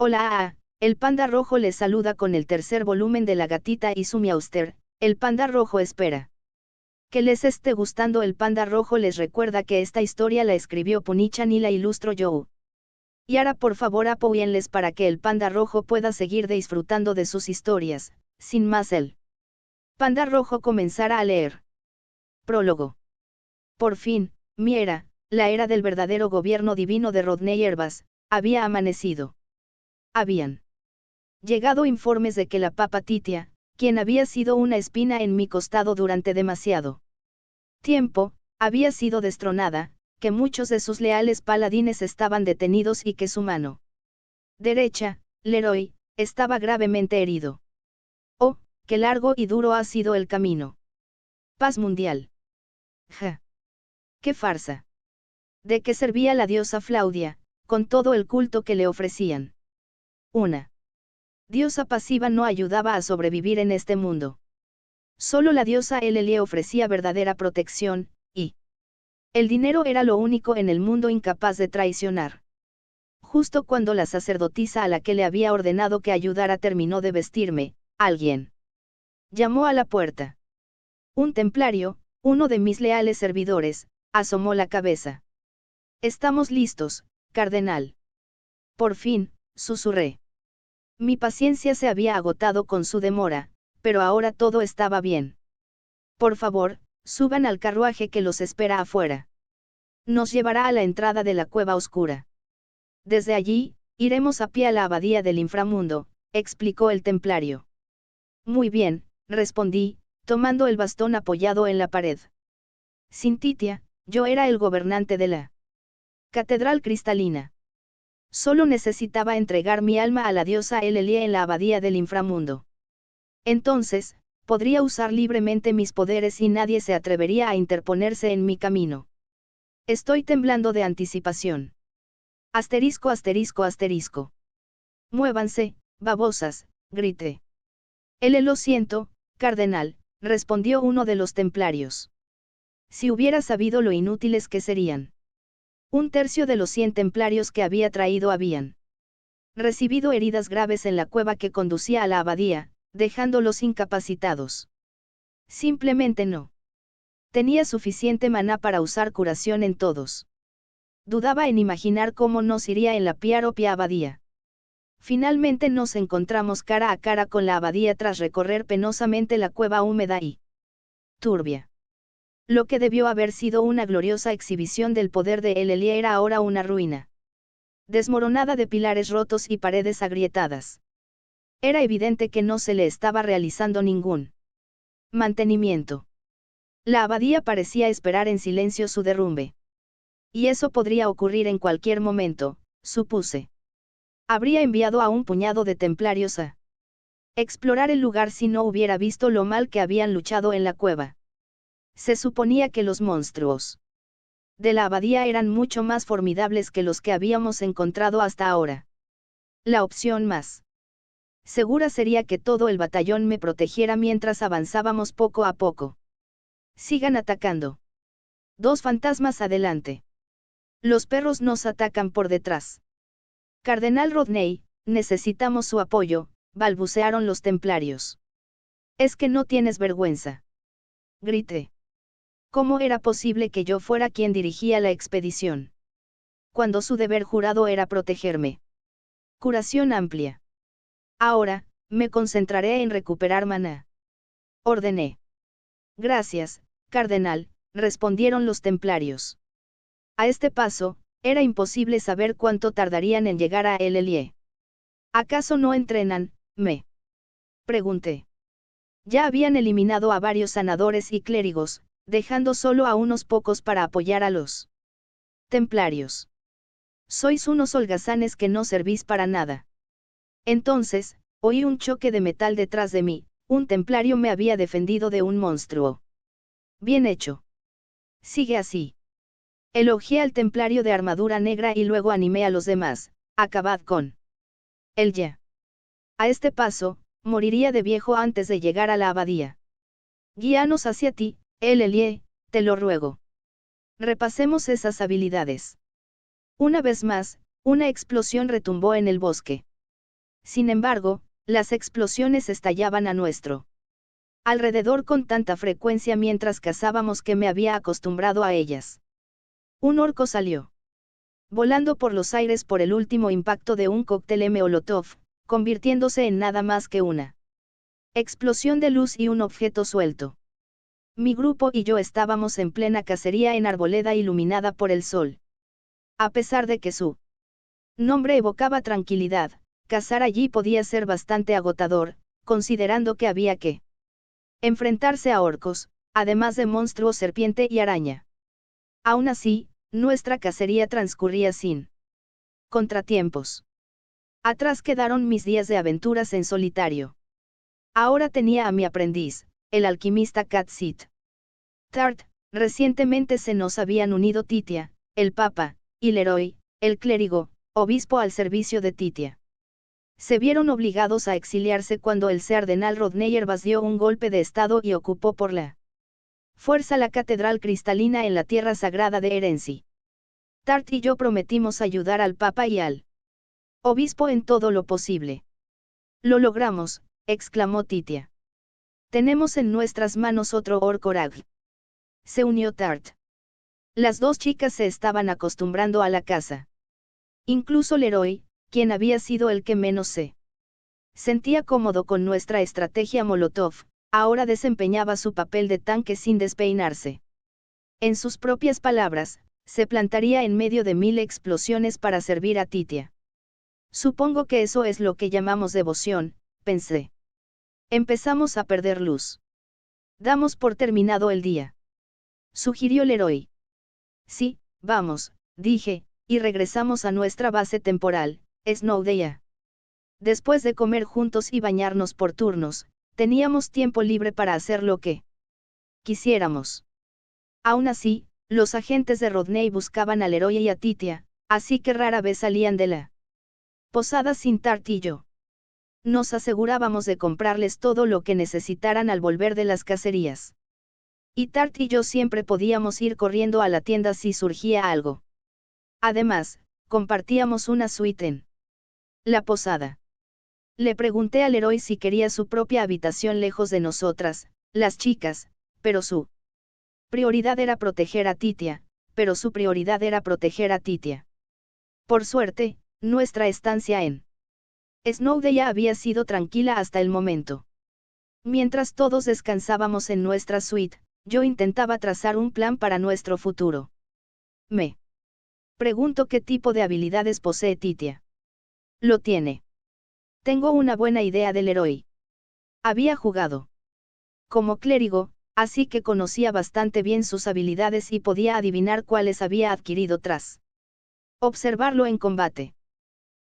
Hola, el panda rojo les saluda con el tercer volumen de La gatita y su miauster. El panda rojo espera que les esté gustando. El panda rojo les recuerda que esta historia la escribió Punichan y la ilustró Joe. Y ahora por favor apóyenles para que el panda rojo pueda seguir disfrutando de sus historias. Sin más, el panda rojo comenzará a leer. Prólogo. Por fin, mi era, la era del verdadero gobierno divino de Rodney Herbas, había amanecido. Habían llegado informes de que la papa Titia, quien había sido una espina en mi costado durante demasiado tiempo, había sido destronada, que muchos de sus leales paladines estaban detenidos y que su mano derecha, Leroy, estaba gravemente herido. Oh, qué largo y duro ha sido el camino. Paz mundial. Ja. Qué farsa. ¿De qué servía la diosa Flaudia, con todo el culto que le ofrecían? Una diosa pasiva no ayudaba a sobrevivir en este mundo. Solo la diosa Elelie ofrecía verdadera protección, y el dinero era lo único en el mundo incapaz de traicionar. Justo cuando la sacerdotisa a la que le había ordenado que ayudara terminó de vestirme, alguien llamó a la puerta. Un templario, uno de mis leales servidores, asomó la cabeza. Estamos listos, cardenal. Por fin, susurré. Mi paciencia se había agotado con su demora, pero ahora todo estaba bien. Por favor, suban al carruaje que los espera afuera. Nos llevará a la entrada de la cueva oscura. Desde allí, iremos a pie a la abadía del inframundo, explicó el templario. Muy bien, respondí, tomando el bastón apoyado en la pared. Sin Titia, yo era el gobernante de la catedral cristalina. Solo necesitaba entregar mi alma a la diosa Elelie en la abadía del inframundo. Entonces, podría usar libremente mis poderes y nadie se atrevería a interponerse en mi camino. Estoy temblando de anticipación. Asterisco asterisco asterisco. Muévanse, babosas, grité. Lo siento, cardenal, respondió uno de los templarios. Si hubiera sabido lo inútiles que serían. Un tercio de los 100 templarios que había traído habían recibido heridas graves en la cueva que conducía a la abadía, dejándolos incapacitados. Simplemente no tenía suficiente maná para usar curación en todos. Dudaba en imaginar cómo nos iría en la propia abadía. Finalmente nos encontramos cara a cara con la abadía tras recorrer penosamente la cueva húmeda y turbia. Lo que debió haber sido una gloriosa exhibición del poder de Elelie era ahora una ruina desmoronada de pilares rotos y paredes agrietadas. Era evidente que no se le estaba realizando ningún mantenimiento. La abadía parecía esperar en silencio su derrumbe. Y eso podría ocurrir en cualquier momento, supuse. Habría enviado a un puñado de templarios a explorar el lugar si no hubiera visto lo mal que habían luchado en la cueva. Se suponía que los monstruos de la abadía eran mucho más formidables que los que habíamos encontrado hasta ahora. La opción más segura sería que todo el batallón me protegiera mientras avanzábamos poco a poco. Sigan atacando. 2 fantasmas adelante. Los perros nos atacan por detrás. Cardenal Rodney, necesitamos su apoyo, balbucearon los templarios. ¿Es que no tienes vergüenza? Grité. ¿Cómo era posible que yo fuera quien dirigía la expedición? Cuando su deber jurado era protegerme. Curación amplia. Ahora, me concentraré en recuperar maná. Ordené. Gracias, cardenal, respondieron los templarios. A este paso, era imposible saber cuánto tardarían en llegar a Elelie. ¿Acaso no entrenan? Me pregunté. Ya habían eliminado a varios sanadores y clérigos, dejando solo a unos pocos para apoyar a los templarios. Sois unos holgazanes que no servís para nada. Entonces, oí un choque de metal detrás de mí, un templario me había defendido de un monstruo. Bien hecho. Sigue así. Elogié al templario de armadura negra y luego animé a los demás, acabad con él ya. A este paso, moriría de viejo antes de llegar a la abadía. Guíanos hacia ti, Elelie, te lo ruego. Repasemos esas habilidades. Una vez más, una explosión retumbó en el bosque. Sin embargo, las explosiones estallaban a nuestro alrededor con tanta frecuencia mientras cazábamos que me había acostumbrado a ellas. Un orco salió volando por los aires por el último impacto de un cóctel Molotov, convirtiéndose en nada más que una explosión de luz y un objeto suelto. Mi grupo y yo estábamos en plena cacería en arboleda iluminada por el sol. A pesar de que su nombre evocaba tranquilidad, cazar allí podía ser bastante agotador, considerando que había que enfrentarse a orcos, además de monstruos serpiente y araña. Aún así, nuestra cacería transcurría sin contratiempos. Atrás quedaron mis días de aventuras en solitario. Ahora tenía a mi aprendiz, el alquimista Catsit Tart. Recientemente se nos habían unido Titia, el Papa, y Leroy, el clérigo, obispo al servicio de Titia. Se vieron obligados a exiliarse cuando el cardenal Rodneyervas dio un golpe de estado y ocupó por la fuerza la catedral cristalina en la tierra sagrada de Erenci. Tart y yo prometimos ayudar al Papa y al obispo en todo lo posible. Lo logramos, exclamó Titia. Tenemos en nuestras manos otro Orcorag. Se unió Tart. Las dos chicas se estaban acostumbrando a la caza. Incluso Leroy, quien había sido el que menos se sentía cómodo con nuestra estrategia Molotov, ahora desempeñaba su papel de tanque sin despeinarse. En sus propias palabras, se plantaría en medio de 1000 explosiones para servir a Titia. Supongo que eso es lo que llamamos devoción, pensé. Empezamos a perder luz. Damos por terminado el día. Sugirió Leroy. Sí, vamos, dije, y regresamos a nuestra base temporal, Snowdea. Después de comer juntos y bañarnos por turnos, teníamos tiempo libre para hacer lo que quisiéramos. Aún así, los agentes de Rodney buscaban a Leroy y a Titia, así que rara vez salían de la posada sin Tart y yo. Nos asegurábamos de comprarles todo lo que necesitaran al volver de las cacerías. Y Tart y yo siempre podíamos ir corriendo a la tienda si surgía algo. Además, compartíamos una suite en la posada. Le pregunté al Leroy si quería su propia habitación lejos de nosotras, las chicas, pero su prioridad era proteger a Titia, Por suerte, nuestra estancia en Snowdea había sido tranquila hasta el momento. Mientras todos descansábamos en nuestra suite, yo intentaba trazar un plan para nuestro futuro. Me pregunto qué tipo de habilidades posee Titia. Lo tiene. Tengo una buena idea del héroe. Había jugado como clérigo, así que conocía bastante bien sus habilidades y podía adivinar cuáles había adquirido tras observarlo en combate.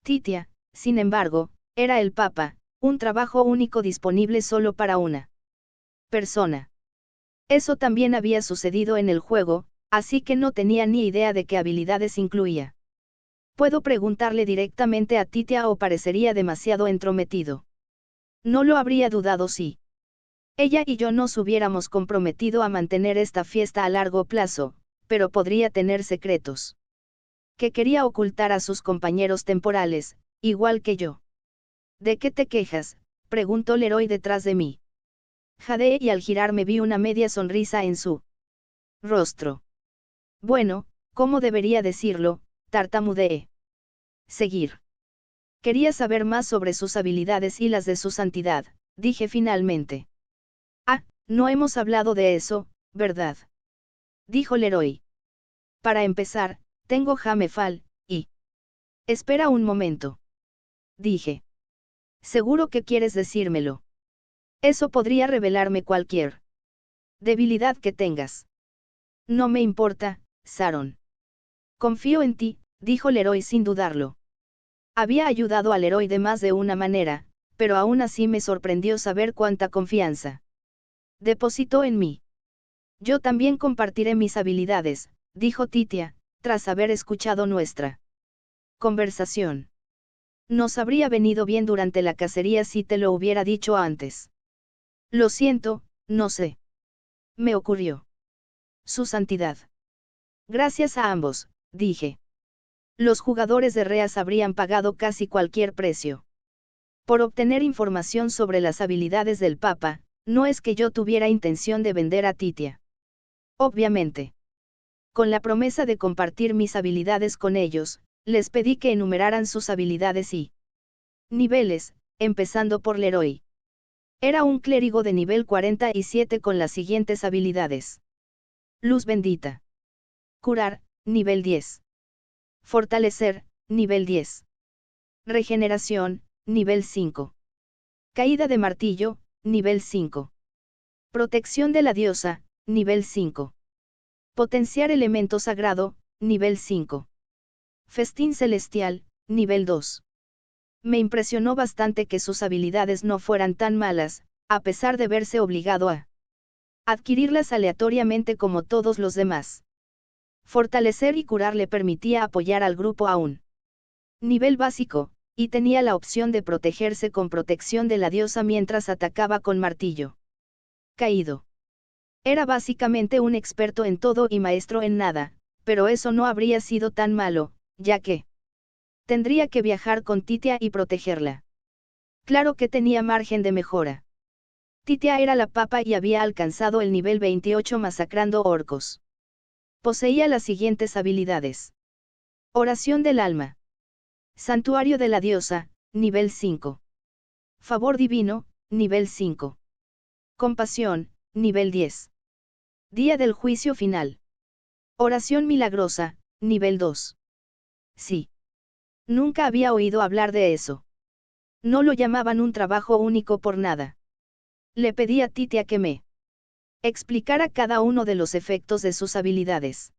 Titia, sin embargo, era el Papa, un trabajo único disponible solo para una persona. Eso también había sucedido en el juego, así que no tenía ni idea de qué habilidades incluía. Puedo preguntarle directamente a Titia o parecería demasiado entrometido. No lo habría dudado si ella y yo nos hubiéramos comprometido a mantener esta fiesta a largo plazo, pero podría tener secretos que quería ocultar a sus compañeros temporales, igual que yo. ¿De qué te quejas?, preguntó Leroy detrás de mí. Jadeé y al girarme vi una media sonrisa en su rostro. Bueno, ¿cómo debería decirlo?, tartamudeé. Seguir. Quería saber más sobre sus habilidades y las de su santidad, dije finalmente. Ah, no hemos hablado de eso, ¿verdad?, dijo Leroy. Para empezar, tengo Hammerfall, y... Espera un momento. Dije. ¿Seguro que quieres decírmelo? Eso podría revelarme cualquier debilidad que tengas. No me importa, Sharon. Confío en ti, dijo Leroy sin dudarlo. Había ayudado al héroe de más de una manera, pero aún así me sorprendió saber cuánta confianza depositó en mí. Yo también compartiré mis habilidades, dijo Titia, tras haber escuchado nuestra conversación. Nos habría venido bien durante la cacería si te lo hubiera dicho antes. Lo siento, no sé. Me ocurrió. Su santidad. Gracias a ambos, dije. Los jugadores de Reas habrían pagado casi cualquier precio Por obtener información sobre las habilidades del Papa, no es que yo tuviera intención de vender a Titia. Obviamente. Con la promesa de compartir mis habilidades con ellos, les pedí que enumeraran sus habilidades y niveles, empezando por Leroy. Era un clérigo de nivel 47 con las siguientes habilidades. Luz bendita. Curar, nivel 10. Fortalecer, nivel 10. Regeneración, nivel 5. Caída de martillo, nivel 5. Protección de la diosa, nivel 5. Potenciar elemento sagrado, nivel 5. Festín celestial, nivel 2. Me impresionó bastante que sus habilidades no fueran tan malas, a pesar de verse obligado a adquirirlas aleatoriamente como todos los demás. Fortalecer y curar le permitía apoyar al grupo a un nivel básico, y tenía la opción de protegerse con protección de la diosa mientras atacaba con martillo caído. Era básicamente un experto en todo y maestro en nada, pero eso no habría sido tan malo, ya que tendría que viajar con Titia y protegerla. Claro que tenía margen de mejora. Titia era la papa y había alcanzado el nivel 28 masacrando orcos. Poseía las siguientes habilidades. Oración del alma. Santuario de la diosa, nivel 5. Favor divino, nivel 5. Compasión, nivel 10. Día del juicio final. Oración milagrosa, nivel 2. Sí. Nunca había oído hablar de eso. No lo llamaban un trabajo único por nada. Le pedí a Titia que me explicara cada uno de los efectos de sus habilidades.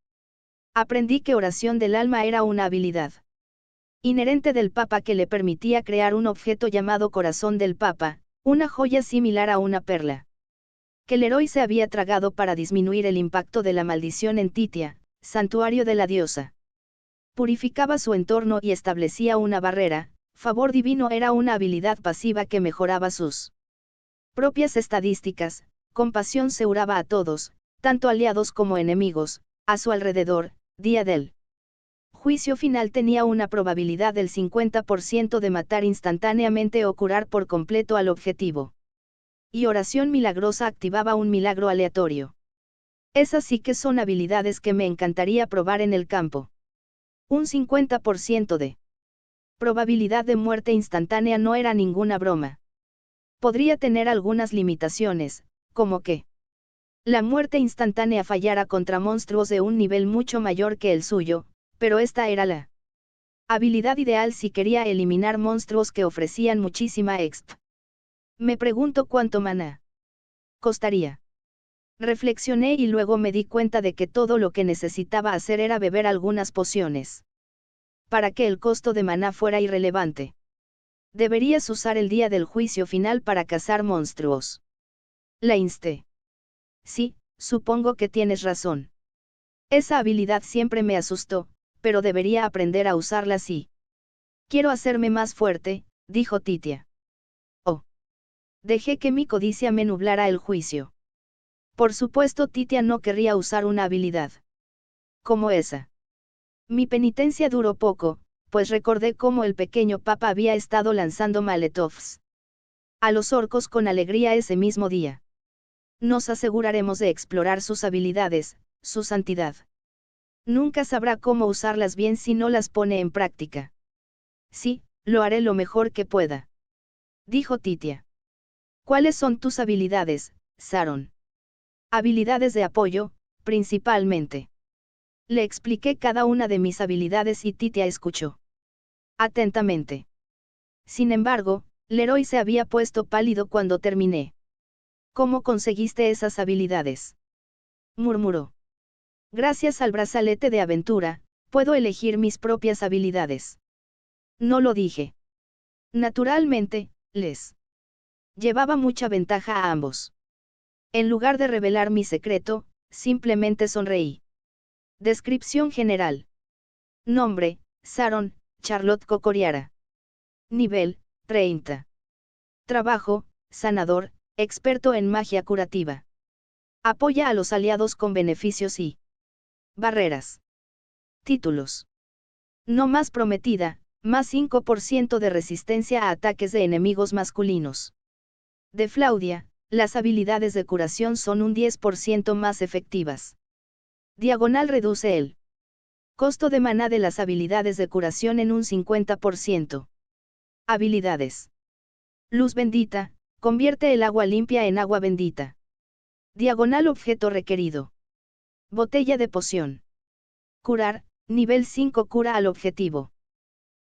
Aprendí que oración del alma era una habilidad inherente del Papa que le permitía crear un objeto llamado corazón del Papa, una joya similar a una perla, que Leroy se había tragado para disminuir el impacto de la maldición en Titia, santuario de la diosa. Purificaba su entorno y establecía una barrera. Favor divino era una habilidad pasiva que mejoraba sus propias estadísticas. Compasión se uraba a todos, tanto aliados como enemigos, a su alrededor. Día del juicio final tenía una probabilidad del 50% de matar instantáneamente o curar por completo al objetivo. Y oración milagrosa activaba un milagro aleatorio. Esas sí que son habilidades que me encantaría probar en el campo. Un 50% de probabilidad de muerte instantánea no era ninguna broma. Podría tener algunas limitaciones, como que la muerte instantánea fallara contra monstruos de un nivel mucho mayor que el suyo, pero esta era la habilidad ideal si quería eliminar monstruos que ofrecían muchísima exp. Me pregunto cuánto maná costaría. Reflexioné y luego me di cuenta de que todo lo que necesitaba hacer era beber algunas pociones. Para que el costo de maná fuera irrelevante. Deberías usar el día del juicio final para cazar monstruos. La insté. Sí, supongo que tienes razón. Esa habilidad siempre me asustó, pero debería aprender a usarla así. Quiero hacerme más fuerte, dijo Titia. Oh. Dejé que mi codicia me nublara el juicio. Por supuesto, Titia no querría usar una habilidad como esa. Mi penitencia duró poco, pues recordé cómo el pequeño Papa había estado lanzando maletovs a los orcos con alegría ese mismo día. Nos aseguraremos de explorar sus habilidades, su santidad. Nunca sabrá cómo usarlas bien si no las pone en práctica. Sí, lo haré lo mejor que pueda. Dijo Titia. ¿Cuáles son tus habilidades, Sharon? Habilidades de apoyo, principalmente. Le expliqué cada una de mis habilidades y Titia escuchó atentamente. Sin embargo, Leroy se había puesto pálido cuando terminé. ¿Cómo conseguiste esas habilidades? Murmuró. Gracias al brazalete de aventura, puedo elegir mis propias habilidades. No lo dije. Naturalmente, les llevaba mucha ventaja a ambos. En lugar de revelar mi secreto, simplemente sonreí. Descripción general. Nombre, Sharon, Charlotte Cocoriara. Nivel, 30. Trabajo, sanador, experto en magia curativa. Apoya a los aliados con beneficios y barreras. Títulos. No más prometida, más 5% de resistencia a ataques de enemigos masculinos. De Flaudia, las habilidades de curación son un 10% más efectivas. Diagonal reduce el costo de maná de las habilidades de curación en un 50%. Habilidades. Luz bendita, convierte el agua limpia en agua bendita. Diagonal objeto requerido. Botella de poción. Curar, nivel 5 cura al objetivo.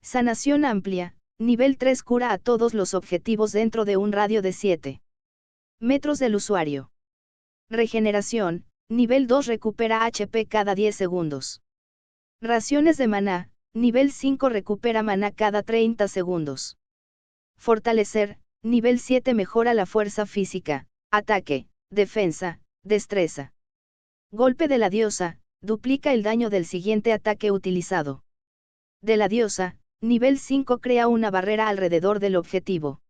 Sanación amplia, nivel 3 cura a todos los objetivos dentro de un radio de 7 metros del usuario. Regeneración, nivel 2 recupera HP cada 10 segundos. Raciones de maná, nivel 5 recupera maná cada 30 segundos. Fortalecer, nivel 7 mejora la fuerza física, ataque, defensa, destreza. Golpe de la diosa, duplica el daño del siguiente ataque utilizado. De la diosa, nivel 5 crea una barrera alrededor del objetivo.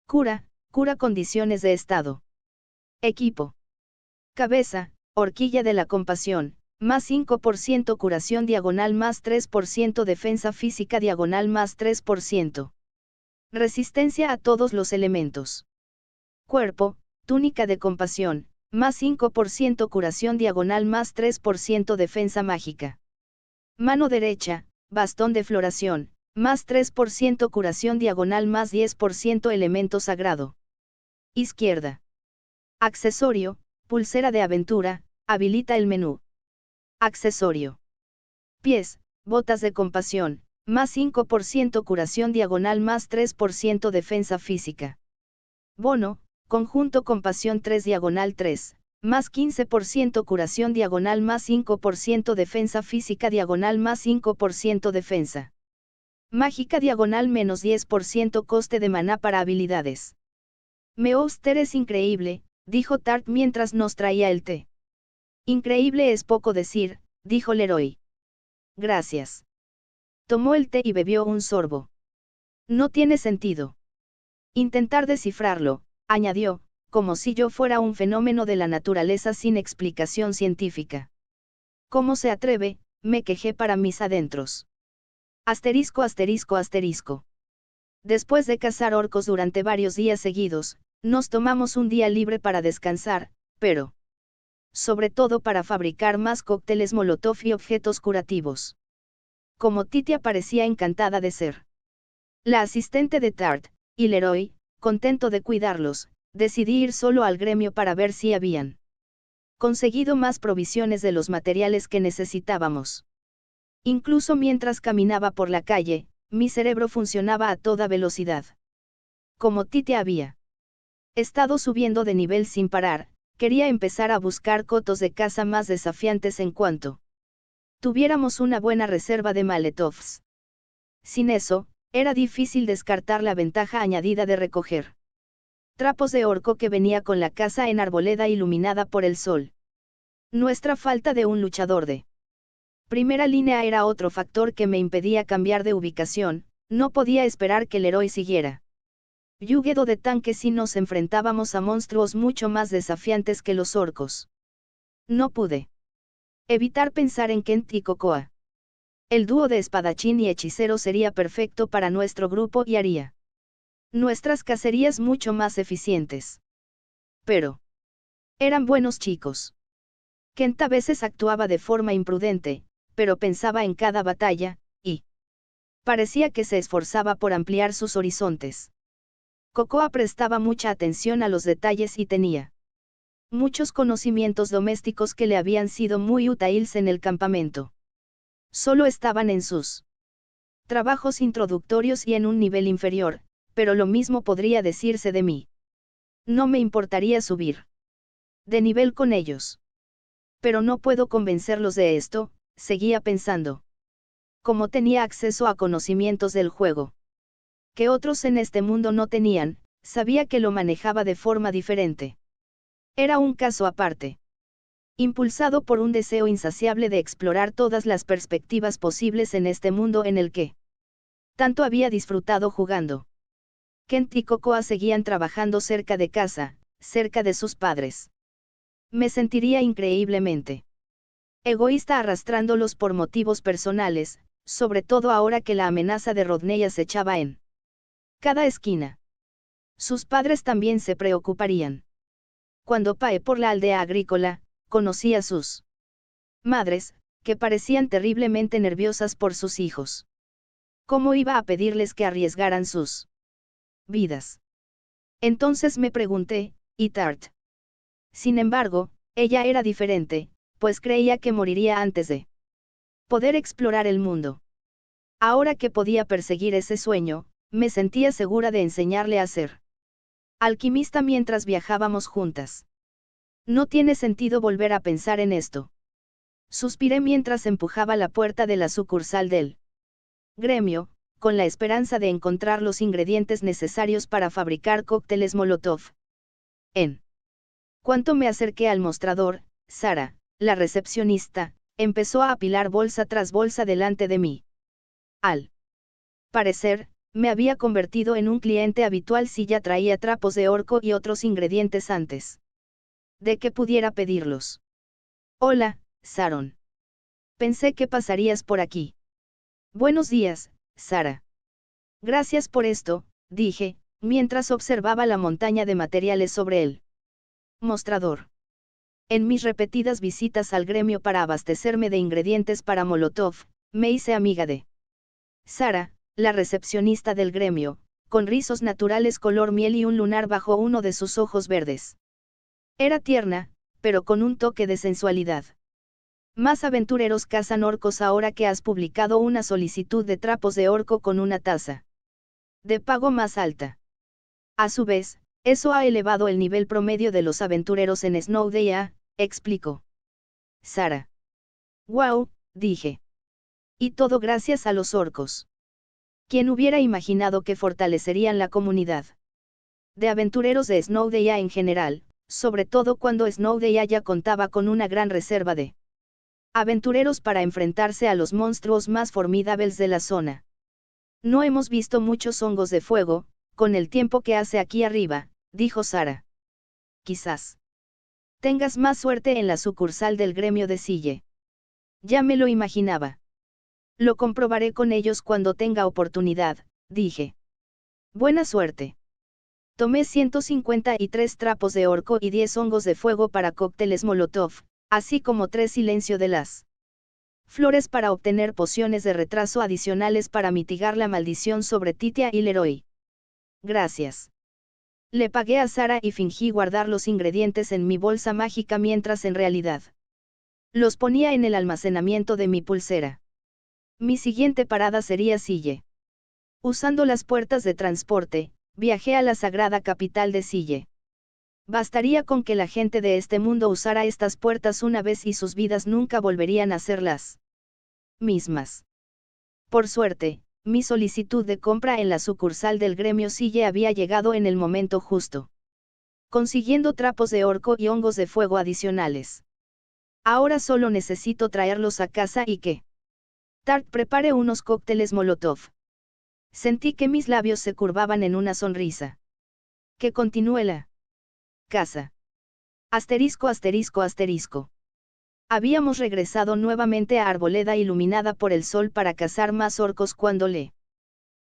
Cura, cura condiciones de estado. Equipo. Cabeza, horquilla de la compasión, más 5% curación diagonal más 3% defensa física diagonal más 3%. Resistencia a todos los elementos. Cuerpo, túnica de compasión, más 5% curación diagonal más 3% defensa mágica. Mano derecha, bastón de floración, más 3% curación diagonal más 10% elemento sagrado. Izquierda. Accesorio, pulsera de aventura, habilita el menú. Accesorio. Pies, botas de compasión, más 5% curación diagonal más 3% defensa física. Bono, conjunto compasión 3 diagonal 3, más 15% curación diagonal más 5% defensa física diagonal más 5% defensa. Mágica diagonal menos 10% coste de maná para habilidades. Meowster es increíble, dijo Tart mientras nos traía el té. Increíble es poco decir, dijo Leroy. Gracias. Tomó el té y bebió un sorbo. No tiene sentido. Intentar descifrarlo, añadió, como si yo fuera un fenómeno de la naturaleza sin explicación científica. ¿Cómo se atreve?, me quejé para mis adentros. Asterisco asterisco asterisco. Después de cazar orcos durante varios días seguidos, nos tomamos un día libre para descansar, pero sobre todo para fabricar más cócteles molotov y objetos curativos. Como Titia parecía encantada de ser la asistente de Tart, y Leroy, contento de cuidarlos, decidí ir solo al gremio para ver si habían conseguido más provisiones de los materiales que necesitábamos. Incluso mientras caminaba por la calle, mi cerebro funcionaba a toda velocidad. Como Titia había estado subiendo de nivel sin parar, quería empezar a buscar cotos de caza más desafiantes en cuanto tuviéramos una buena reserva de maletovs. Sin eso, era difícil descartar la ventaja añadida de recoger trapos de orco que venía con la casa en arboleda iluminada por el sol. Nuestra falta de un luchador de primera línea era otro factor que me impedía cambiar de ubicación, no podía esperar que Leroy siguiera Yugedo de tanque si nos enfrentábamos a monstruos mucho más desafiantes que los orcos. No pude evitar pensar en Kent y Cocoa. El dúo de espadachín y hechicero sería perfecto para nuestro grupo y haría nuestras cacerías mucho más eficientes. Pero eran buenos chicos. Kent a veces actuaba de forma imprudente, pero pensaba en cada batalla, y parecía que se esforzaba por ampliar sus horizontes. Cocoa prestaba mucha atención a los detalles y tenía muchos conocimientos domésticos que le habían sido muy útiles en el campamento. Solo estaban en sus trabajos introductorios y en un nivel inferior, pero lo mismo podría decirse de mí. No me importaría subir de nivel con ellos. Pero no puedo convencerlos de esto, seguía pensando. Como tenía acceso a conocimientos del juego que otros en este mundo no tenían, sabía que lo manejaba de forma diferente. Era un caso aparte. Impulsado por un deseo insaciable de explorar todas las perspectivas posibles en este mundo en el que tanto había disfrutado jugando. Kent y Cocoa seguían trabajando cerca de casa, cerca de sus padres. Me sentiría increíblemente egoísta arrastrándolos por motivos personales, sobre todo ahora que la amenaza de Rodney acechaba en cada esquina. Sus padres también se preocuparían. Cuando paé por la aldea agrícola, conocí a sus madres, que parecían terriblemente nerviosas por sus hijos. ¿Cómo iba a pedirles que arriesgaran sus vidas? Entonces me pregunté, ¿y Tart? Sin embargo, ella era diferente, pues creía que moriría antes de poder explorar el mundo. Ahora que podía perseguir ese sueño, me sentía segura de enseñarle a ser alquimista mientras viajábamos juntas. No tiene sentido volver a pensar en esto. Suspiré mientras empujaba la puerta de la sucursal del gremio, con la esperanza de encontrar los ingredientes necesarios para fabricar cócteles Molotov. En cuanto me acerqué al mostrador, Sara, la recepcionista, empezó a apilar bolsa tras bolsa delante de mí. Al parecer, me había convertido en un cliente habitual si ya traía trapos de orco y otros ingredientes antes de que pudiera pedirlos. Hola, Sharon. Pensé que pasarías por aquí. Buenos días, Sara. Gracias por esto, dije, mientras observaba la montaña de materiales sobre el mostrador. En mis repetidas visitas al gremio para abastecerme de ingredientes para Molotov, me hice amiga de Sara, la recepcionista del gremio, con rizos naturales color miel y un lunar bajo uno de sus ojos verdes. Era tierna, pero con un toque de sensualidad. Más aventureros cazan orcos ahora que has publicado una solicitud de trapos de orco con una tasa de pago más alta. A su vez, eso ha elevado el nivel promedio de los aventureros en Snowdea, explicó Sara. Wow, dije. Y todo gracias a los orcos. ¿Quién hubiera imaginado que fortalecerían la comunidad de aventureros de Snowdea en general, sobre todo cuando Snowdea ya contaba con una gran reserva de aventureros para enfrentarse a los monstruos más formidables de la zona? No hemos visto muchos hongos de fuego, con el tiempo que hace aquí arriba, dijo Sara. Quizás tengas más suerte en la sucursal del gremio de Sille. Ya me lo imaginaba. Lo comprobaré con ellos cuando tenga oportunidad, dije. Buena suerte. Tomé 153 trapos de orco y 10 hongos de fuego para cócteles Molotov, así como 3 silencio de las flores para obtener pociones de retraso adicionales para mitigar la maldición sobre Titia y Leroy. Gracias. Le pagué a Sara y fingí guardar los ingredientes en mi bolsa mágica mientras en realidad los ponía en el almacenamiento de mi pulsera. Mi siguiente parada sería Sille. Usando las puertas de transporte, viajé a la sagrada capital de Sille. Bastaría con que la gente de este mundo usara estas puertas una vez y sus vidas nunca volverían a ser las mismas. Por suerte, mi solicitud de compra en la sucursal del gremio Sille había llegado en el momento justo, consiguiendo trapos de orco y hongos de fuego adicionales. Ahora solo necesito traerlos a casa y que Tart prepare unos cócteles Molotov. Sentí que mis labios se curvaban en una sonrisa. Que continúe la casa. Asterisco asterisco asterisco. Habíamos regresado nuevamente a Arboleda iluminada por el sol para cazar más orcos cuando le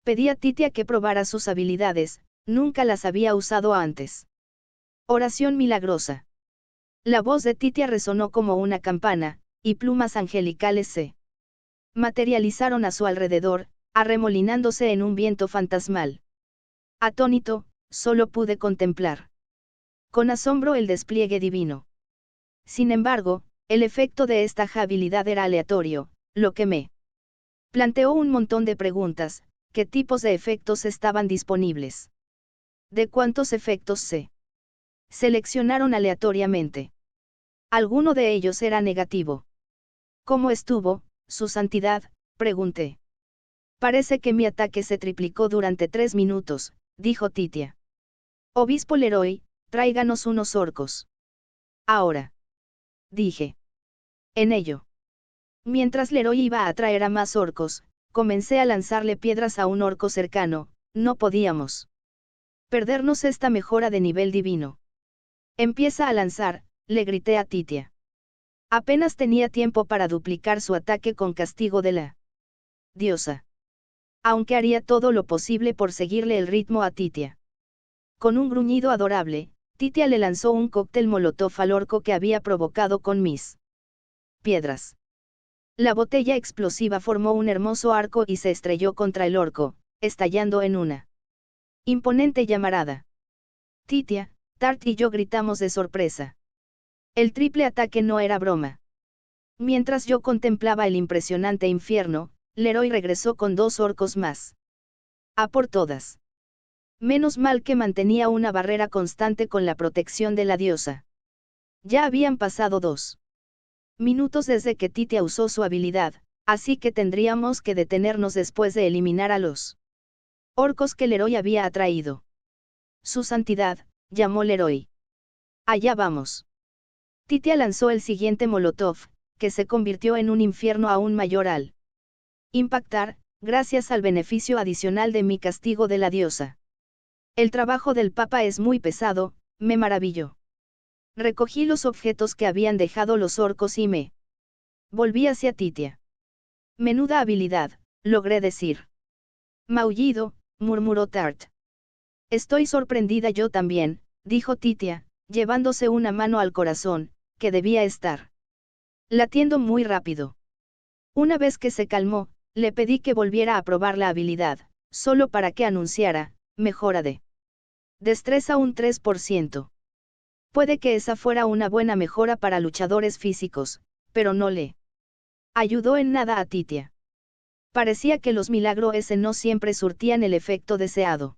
pedí a Titia que probara sus habilidades, nunca las había usado antes. Oración milagrosa. La voz de Titia resonó como una campana, y plumas angelicales se materializaron a su alrededor, arremolinándose en un viento fantasmal. Atónito, solo pude contemplar con asombro el despliegue divino. Sin embargo, el efecto de esta habilidad era aleatorio, lo que me planteó un montón de preguntas: ¿qué tipos de efectos estaban disponibles? ¿De cuántos efectos se seleccionaron aleatoriamente? ¿Alguno de ellos era negativo? ¿Cómo estuvo, su santidad?, pregunté. Parece que mi ataque se triplicó durante 3 minutos, dijo Titia. Obispo Leroy, tráiganos unos orcos. Ahora. Dije. En ello. Mientras Leroy iba a traer a más orcos, comencé a lanzarle piedras a un orco cercano. No podíamos perdernos esta mejora de nivel divino. Empieza a lanzar, le grité a Titia. Apenas tenía tiempo para duplicar su ataque con castigo de la diosa. Aunque haría todo lo posible por seguirle el ritmo a Titia. Con un gruñido adorable, Titia le lanzó un cóctel molotov al orco que había provocado con mis piedras. La botella explosiva formó un hermoso arco y se estrelló contra el orco, estallando en una imponente llamarada. Titia, Tart y yo gritamos de sorpresa. El triple ataque no era broma. Mientras yo contemplaba el impresionante infierno, Leroy regresó con 2 orcos más. A por todas. Menos mal que mantenía una barrera constante con la protección de la diosa. Ya habían pasado 2 minutos desde que Titia usó su habilidad, así que tendríamos que detenernos después de eliminar a los orcos que Leroy había atraído. Su santidad, llamó Leroy. Allá vamos. Titia lanzó el siguiente molotov, que se convirtió en un infierno aún mayor al impactar, gracias al beneficio adicional de mi castigo de la diosa. El trabajo del Papa es muy pesado, me maravilló. Recogí los objetos que habían dejado los orcos y me volví hacia Titia. Menuda habilidad, logré decir. Maullido, murmuró Tart. Estoy sorprendida yo también, dijo Titia, llevándose una mano al corazón, que debía estar latiendo muy rápido. Una vez que se calmó, le pedí que volviera a probar la habilidad, solo para que anunciara, mejora de destreza un 3%. Puede que esa fuera una buena mejora para luchadores físicos, pero no le ayudó en nada a Titia. Parecía que los milagros no siempre surtían el efecto deseado.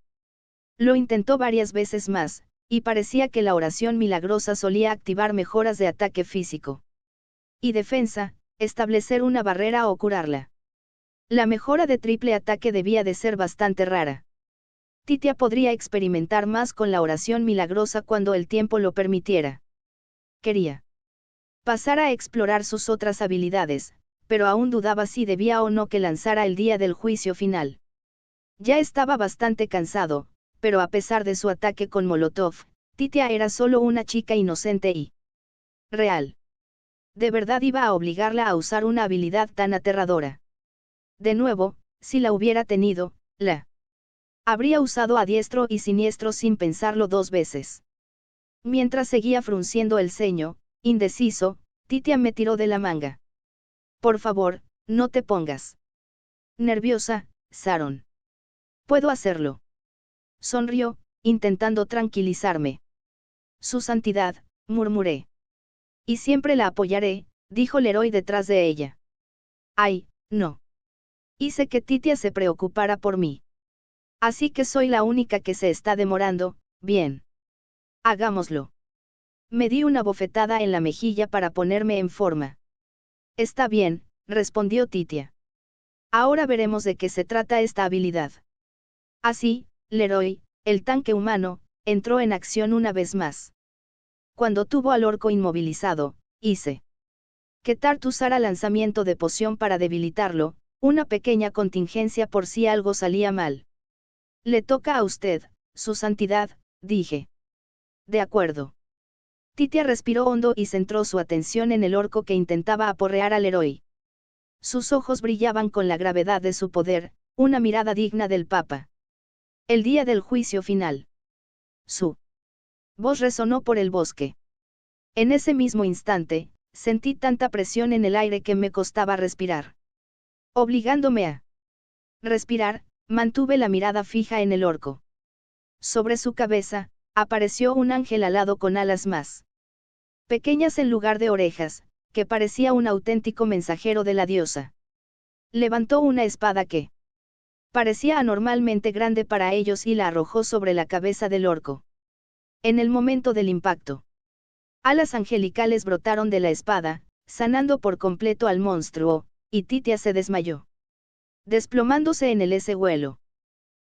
Lo intentó varias veces más, y parecía que la oración milagrosa solía activar mejoras de ataque físico y defensa, establecer una barrera o curarla. La mejora de triple ataque debía de ser bastante rara. Titia podría experimentar más con la oración milagrosa cuando el tiempo lo permitiera. Quería pasar a explorar sus otras habilidades, pero aún dudaba si debía o no que lanzara el día del juicio final. Ya estaba bastante cansado, pero a pesar de su ataque con Molotov, Titia era solo una chica inocente y real. ¿De verdad iba a obligarla a usar una habilidad tan aterradora? De nuevo, si la hubiera tenido, la habría usado a diestro y siniestro sin pensarlo 2 veces. Mientras seguía frunciendo el ceño, indeciso, Titia me tiró de la manga. Por favor, no te pongas nerviosa, Sharon. Puedo hacerlo. Sonrió, intentando tranquilizarme. Su santidad, murmuré. Y siempre la apoyaré, dijo Leroy detrás de ella. Ay, no. Hice que Titia se preocupara por mí. Así que soy la única que se está demorando, bien. Hagámoslo. Me di una bofetada en la mejilla para ponerme en forma. Está bien, respondió Titia. Ahora veremos de qué se trata esta habilidad. Así, Leroy, el tanque humano, entró en acción una vez más. Cuando tuvo al orco inmovilizado, hice que Tart usara lanzamiento de poción para debilitarlo, una pequeña contingencia por si algo salía mal. Le toca a usted, su santidad, dije. De acuerdo. Titia respiró hondo y centró su atención en el orco que intentaba aporrear al héroe. Sus ojos brillaban con la gravedad de su poder, una mirada digna del Papa. El día del juicio final. Su voz resonó por el bosque. En ese mismo instante, sentí tanta presión en el aire que me costaba respirar. Obligándome a respirar, mantuve la mirada fija en el orco. Sobre su cabeza, apareció un ángel alado con alas más pequeñas en lugar de orejas, que parecía un auténtico mensajero de la diosa. Levantó una espada que parecía anormalmente grande para ellos y la arrojó sobre la cabeza del orco. En el momento del impacto, alas angelicales brotaron de la espada, sanando por completo al monstruo, y Titia se desmayó, desplomándose en el ese vuelo.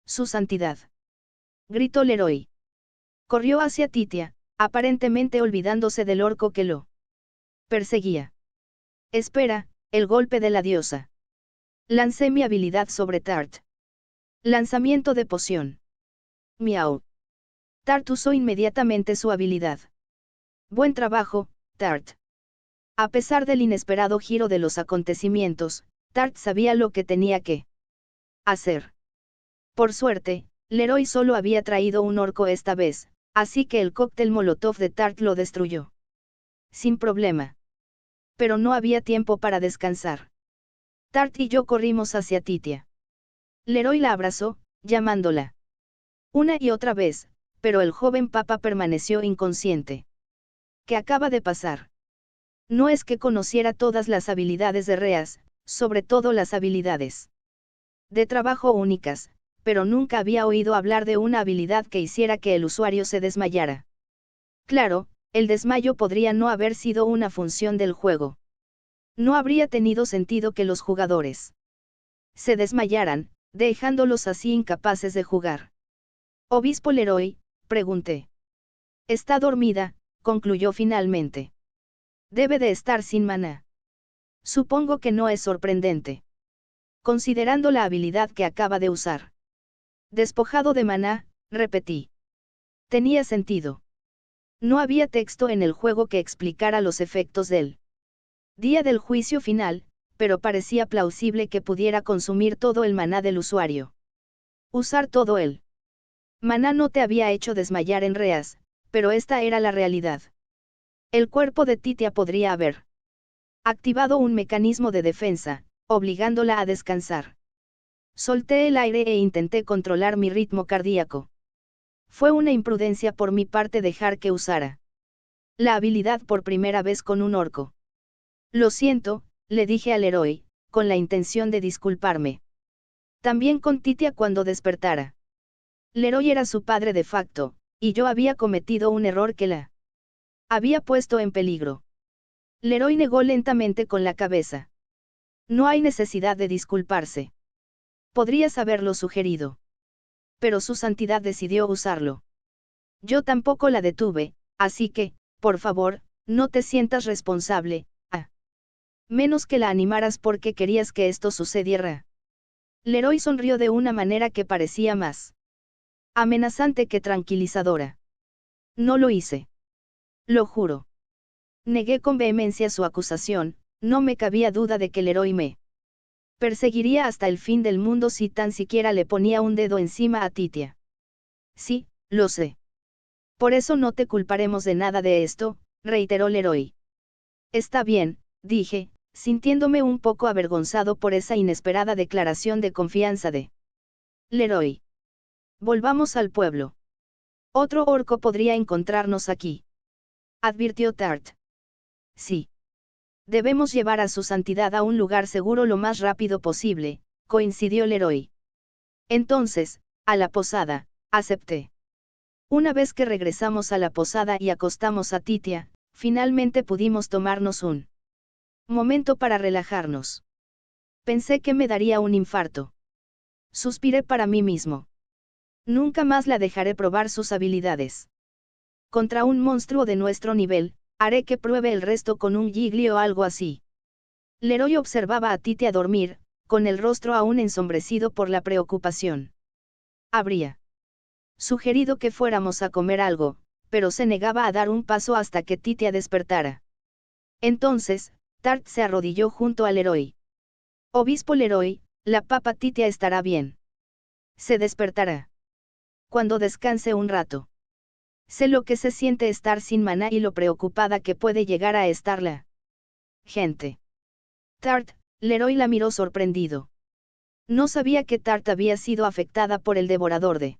Su santidad. Gritó Leroy. Corrió hacia Titia, aparentemente olvidándose del orco que lo perseguía. Espera, el golpe de la diosa. Lancé mi habilidad sobre Tart. Lanzamiento de poción. Miau. Tart usó inmediatamente su habilidad. Buen trabajo, Tart. A pesar del inesperado giro de los acontecimientos, Tart sabía lo que tenía que hacer. Por suerte, Leroy solo había traído un orco esta vez, así que el cóctel Molotov de Tart lo destruyó. Sin problema. Pero no había tiempo para descansar. Tart y yo corrimos hacia Titia. Leroy la abrazó, llamándola una y otra vez, pero el joven papa permaneció inconsciente. ¿Qué acaba de pasar? No es que conociera todas las habilidades de Reas, sobre todo las habilidades de trabajo únicas, pero nunca había oído hablar de una habilidad que hiciera que el usuario se desmayara. Claro, el desmayo podría no haber sido una función del juego. No habría tenido sentido que los jugadores se desmayaran, dejándolos así incapaces de jugar. Obispo Leroy, pregunté. Está dormida, concluyó finalmente. Debe de estar sin maná. Supongo que no es sorprendente, considerando la habilidad que acaba de usar. Despojado de maná, repetí. Tenía sentido. No había texto en el juego que explicara los efectos del día del juicio final, pero parecía plausible que pudiera consumir todo el maná del usuario. Usar todo el maná no te había hecho desmayar en Reas, pero esta era la realidad. El cuerpo de Titia podría haber activado un mecanismo de defensa, obligándola a descansar. Solté el aire e intenté controlar mi ritmo cardíaco. Fue una imprudencia por mi parte dejar que usara la habilidad por primera vez con un orco. Lo siento, le dije al héroe, con la intención de disculparme. También con Titia cuando despertara. Leroy era su padre de facto, y yo había cometido un error que la había puesto en peligro. Leroy negó lentamente con la cabeza. No hay necesidad de disculparse. Podrías haberlo sugerido. Pero su santidad decidió usarlo. Yo tampoco la detuve, así que, por favor, no te sientas responsable, menos que la animaras porque querías que esto sucediera. Leroy sonrió de una manera que parecía más amenazante que tranquilizadora. No lo hice. Lo juro. Negué con vehemencia su acusación, no me cabía duda de que Leroy me perseguiría hasta el fin del mundo si tan siquiera le ponía un dedo encima a Titia. Sí, lo sé. Por eso no te culparemos de nada de esto, reiteró Leroy. Está bien, dije, sintiéndome un poco avergonzado por esa inesperada declaración de confianza de Leroy. Volvamos al pueblo. Otro orco podría encontrarnos aquí, advirtió Tart. Sí. Debemos llevar a su santidad a un lugar seguro lo más rápido posible, coincidió Leroy. Entonces, a la posada, acepté. Una vez que regresamos a la posada y acostamos a Titia, finalmente pudimos tomarnos un momento para relajarnos. Pensé que me daría un infarto. Suspiré para mí mismo. Nunca más la dejaré probar sus habilidades. Contra un monstruo de nuestro nivel, haré que pruebe el resto con un Jiggly o algo así. Leroy observaba a Titia dormir, con el rostro aún ensombrecido por la preocupación. Habría sugerido que fuéramos a comer algo, pero se negaba a dar un paso hasta que Titia despertara. Entonces, Tart se arrodilló junto al Leroy. Obispo Leroy, la papa Titia estará bien. Se despertará cuando descanse un rato. Sé lo que se siente estar sin maná y lo preocupada que puede llegar a estar la gente. Tart, Leroy la miró sorprendido. No sabía que Tart había sido afectada por el devorador de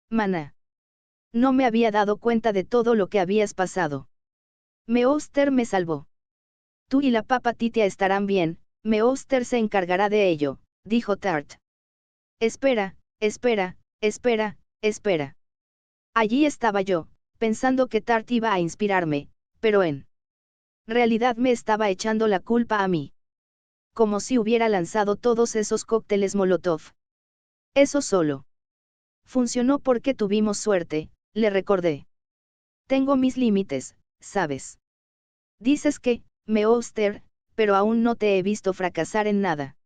maná. No me había dado cuenta de todo lo que habías pasado. Meowster me salvó. Tú y la papa Titia estarán bien, Meowster se encargará de ello, dijo Tart. Espera, espera, espera, espera. Allí estaba yo, pensando que Tart iba a inspirarme, pero en realidad me estaba echando la culpa a mí. Como si hubiera lanzado todos esos cócteles Molotov. Eso solo funcionó porque tuvimos suerte, le recordé. Tengo mis límites, ¿sabes? Dices que, Meowster, pero aún no te he visto fracasar en nada.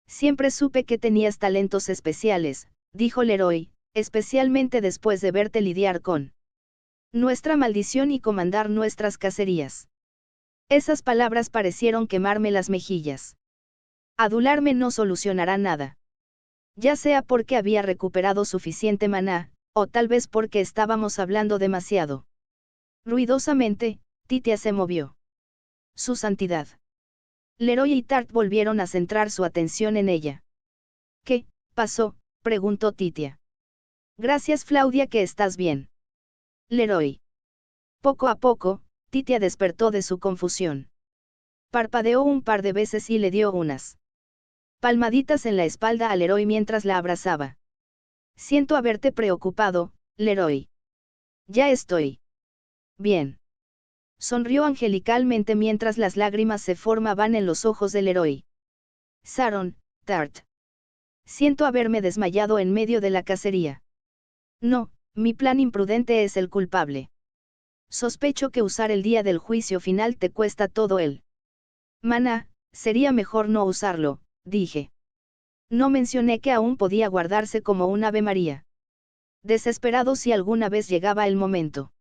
Siempre supe que tenías talentos especiales, dijo Leroy, especialmente después de verte lidiar con nuestra maldición y comandar nuestras cacerías. Esas palabras parecieron quemarme las mejillas. Adularme no solucionará nada. Ya sea porque había recuperado suficiente maná, o tal vez porque estábamos hablando demasiado. Ruidosamente, Titia se movió. Su santidad. Leroy y Tart volvieron a centrar su atención en ella. ¿Qué pasó?, preguntó Titia. Gracias, Claudia, que estás bien. Leroy. Poco a poco, Titia despertó de su confusión. Parpadeó un par de veces y le dio unas palmaditas en la espalda a Leroy mientras la abrazaba. Siento haberte preocupado, Leroy. Ya estoy bien. Sonrió angelicalmente mientras las lágrimas se formaban en los ojos del Leroy. Sharon, Tart. Siento haberme desmayado en medio de la cacería. No, mi plan imprudente es el culpable. Sospecho que usar el día del juicio final te cuesta todo el maná, sería mejor no usarlo, dije. No mencioné que aún podía guardarse como un Ave María. Desesperado si alguna vez llegaba el momento.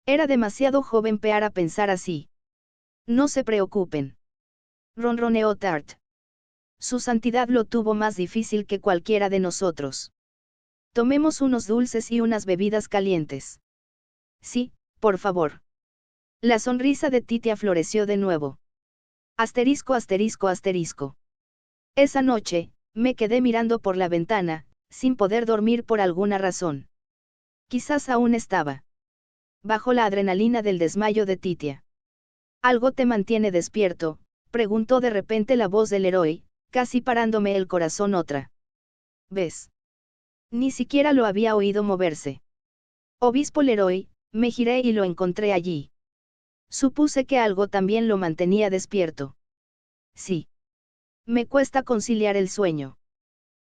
Era demasiado joven para pensar así. No se preocupen. Ronroneó Tart. Su santidad lo tuvo más difícil que cualquiera de nosotros. Tomemos unos dulces y unas bebidas calientes. Sí, por favor. La sonrisa de Titia floreció de nuevo. Asterisco, asterisco, asterisco. Esa noche, me quedé mirando por la ventana, sin poder dormir por alguna razón. Quizás aún estaba bajo la adrenalina del desmayo de Titia. ¿Algo te mantiene despierto?, preguntó de repente la voz del Leroy, casi parándome el corazón otra vez. Ni siquiera lo había oído moverse. Obispo Leroy, me giré y lo encontré allí. Supuse que algo también lo mantenía despierto. Sí. Me cuesta conciliar el sueño.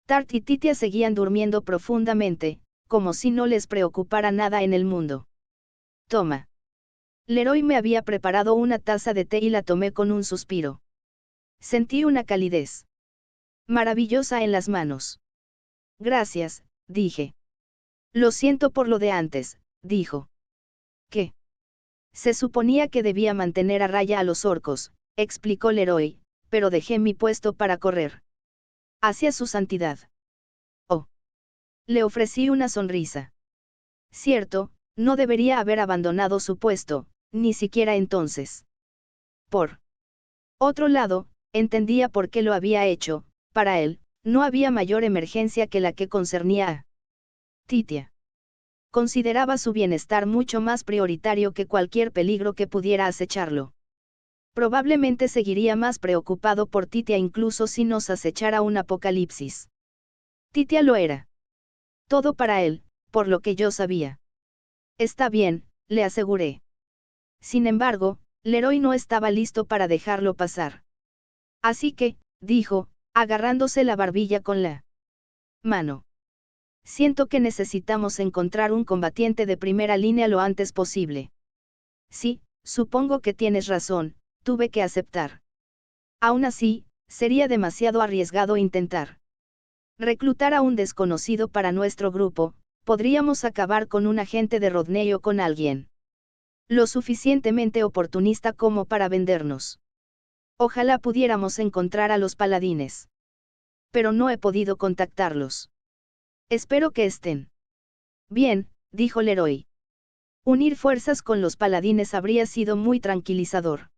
Tart y Titia seguían durmiendo profundamente, como si no les preocupara nada en el mundo. Toma. Leroy me había preparado una taza de té y la tomé con un suspiro. Sentí una calidez maravillosa en las manos. Gracias, dije. Lo siento por lo de antes, dijo. ¿Qué? Se suponía que debía mantener a raya a los orcos, explicó Leroy, pero dejé mi puesto para correr hacia su santidad. Oh. Le ofrecí una sonrisa. Cierto, no debería haber abandonado su puesto, ni siquiera entonces. Por otro lado, entendía por qué lo había hecho. Para él, no había mayor emergencia que la que concernía a Titia. Consideraba su bienestar mucho más prioritario que cualquier peligro que pudiera acecharlo. Probablemente seguiría más preocupado por Titia incluso si nos acechara un apocalipsis. Titia lo era. Todo para él, por lo que yo sabía. Está bien, le aseguré. Sin embargo, Leroy no estaba listo para dejarlo pasar. Así que, dijo, agarrándose la barbilla con la mano. Siento que necesitamos encontrar un combatiente de primera línea lo antes posible. Sí, supongo que tienes razón, tuve que aceptar. Aún así, sería demasiado arriesgado intentar reclutar a un desconocido para nuestro grupo. Podríamos acabar con un agente de Rodney o con alguien lo suficientemente oportunista como para vendernos. Ojalá pudiéramos encontrar a los paladines. Pero no he podido contactarlos. Espero que estén bien, dijo Leroy. Unir fuerzas con los paladines habría sido muy tranquilizador.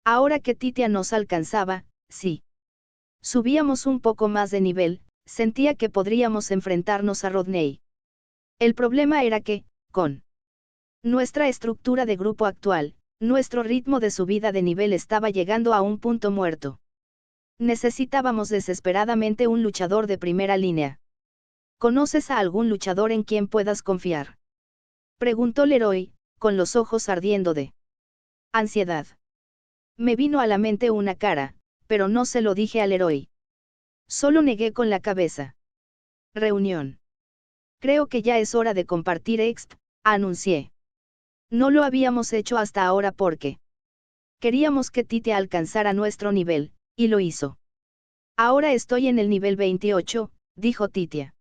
Ahora que Titia nos alcanzaba, sí. Subíamos un poco más de nivel, sentía que podríamos enfrentarnos a Rodney. El problema era que, con nuestra estructura de grupo actual, nuestro ritmo de subida de nivel estaba llegando a un punto muerto. Necesitábamos desesperadamente un luchador de primera línea. ¿Conoces a algún luchador en quien puedas confiar?, preguntó Leroy, con los ojos ardiendo de ansiedad. Me vino a la mente una cara, pero no se lo dije al Leroy. Solo negué con la cabeza. Reunión. Creo que ya es hora de compartir exp, anuncié. No lo habíamos hecho hasta ahora porque queríamos que Titia alcanzara nuestro nivel, y lo hizo. Ahora estoy en el nivel 28, dijo Titia.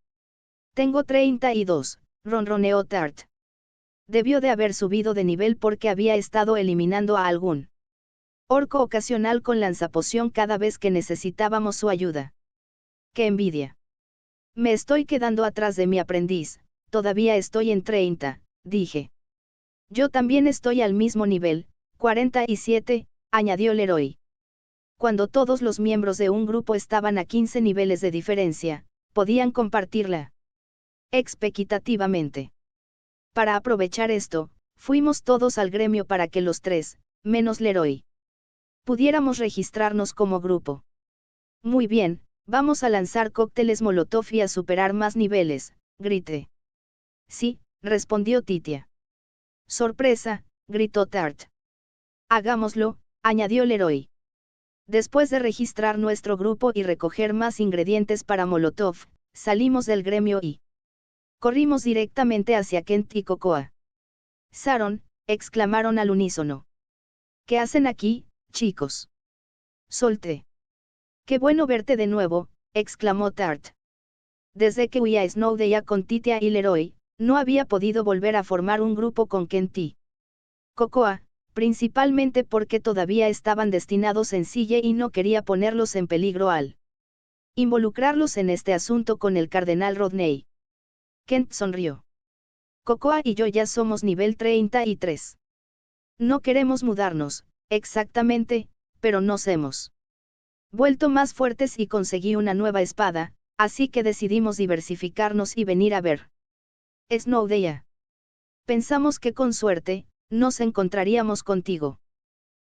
Tengo 32, ronroneó Tart. Debió de haber subido de nivel porque había estado eliminando a algún Orco ocasional con lanzapoción cada vez que necesitábamos su ayuda. ¡Qué envidia! Me estoy quedando atrás de mi aprendiz, todavía estoy en 30, dije. Yo también estoy al mismo nivel, 47, añadió Leroy. Cuando todos los miembros de un grupo estaban a 15 niveles de diferencia, podían compartirla equitativamente. Para aprovechar esto, fuimos todos al gremio para que los tres, menos Leroy, pudiéramos registrarnos como grupo. Muy bien, vamos a lanzar cócteles Molotov y a superar más niveles, grité. Sí, respondió Titia. Sorpresa, gritó Tart. Hagámoslo, añadió Leroy. Después de registrar nuestro grupo y recoger más ingredientes para Molotov, salimos del gremio y corrimos directamente hacia Kent y Cocoa. Sharon, exclamaron al unísono. ¿Qué hacen aquí, chicos? Solté. Qué bueno verte de nuevo, exclamó Tart. Desde que huí a Snowdaya con Titia y Leroy, no había podido volver a formar un grupo con Kent y Cocoa, principalmente porque todavía estaban destinados en Sille y no quería ponerlos en peligro al involucrarlos en este asunto con el cardenal Rodney. Kent sonrió. Cocoa y yo ya somos nivel 33. No queremos mudarnos, exactamente, pero nos hemos vuelto más fuertes y conseguí una nueva espada, así que decidimos diversificarnos y venir a ver Snowdaya. Pensamos que con suerte, nos encontraríamos contigo.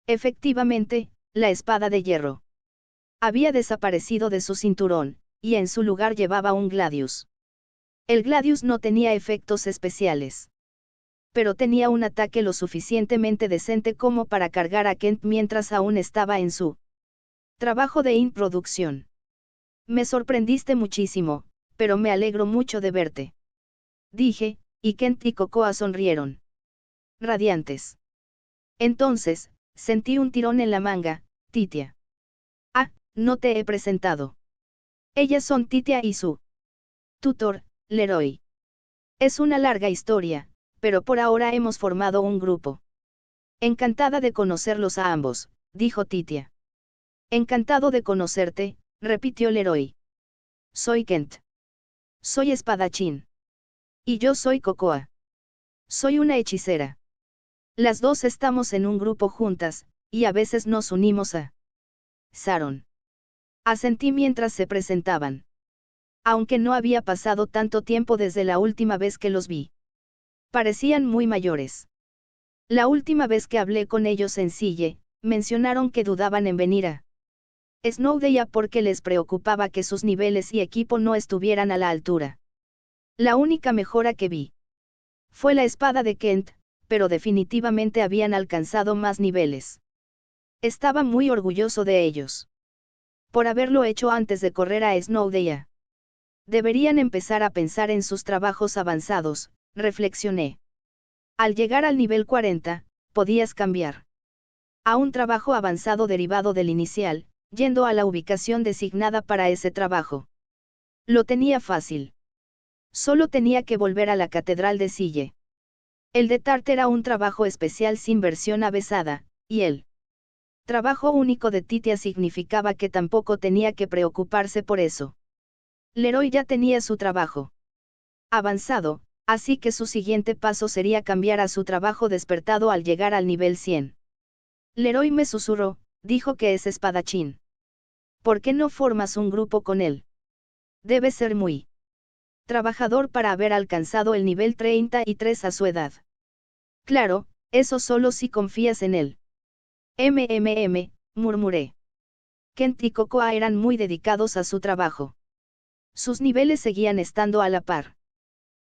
Efectivamente, la espada de hierro había desaparecido de su cinturón, y en su lugar llevaba un gladius. El gladius no tenía efectos especiales, pero tenía un ataque lo suficientemente decente como para cargar a Kent mientras aún estaba en su trabajo de introducción. Me sorprendiste muchísimo, pero me alegro mucho de verte. Dije, y Kent y Cocoa sonrieron. Radiantes. Entonces, sentí un tirón en la manga, Titia. Ah, no te he presentado. Ellas son Titia y su tutor, Leroy. Es una larga historia, pero por ahora hemos formado un grupo. Encantada de conocerlos a ambos, dijo Titia. Encantado de conocerte, repitió Leroy. Soy Kent. Soy espadachín. Y yo soy Cocoa. Soy una hechicera. Las dos estamos en un grupo juntas, y a veces nos unimos a Sharon. Asentí mientras se presentaban. Aunque no había pasado tanto tiempo desde la última vez que los vi. Parecían muy mayores. La última vez que hablé con ellos en Sille, mencionaron que dudaban en venir a Snowdaya porque les preocupaba que sus niveles y equipo no estuvieran a la altura. La única mejora que vi fue la espada de Kent, pero definitivamente habían alcanzado más niveles. Estaba muy orgulloso de ellos. Por haberlo hecho antes de correr a Snowdaya. Deberían empezar a pensar en sus trabajos avanzados, reflexioné. Al llegar al nivel 40, podías cambiar a un trabajo avanzado derivado del inicial, yendo a la ubicación designada para ese trabajo. Lo tenía fácil. Solo tenía que volver a la catedral de Sille. El de Tart era un trabajo especial sin versión avesada, y el trabajo único de Titia significaba que tampoco tenía que preocuparse por eso. Leroy ya tenía su trabajo avanzado, así que su siguiente paso sería cambiar a su trabajo despertado al llegar al nivel 100. Leroy me susurró, dijo que es espadachín. ¿Por qué no formas un grupo con él? Debe ser muy trabajador para haber alcanzado el nivel 33 a su edad. Claro, eso solo si confías en él. Murmuré. Kent y Cocoa eran muy dedicados a su trabajo. Sus niveles seguían estando a la par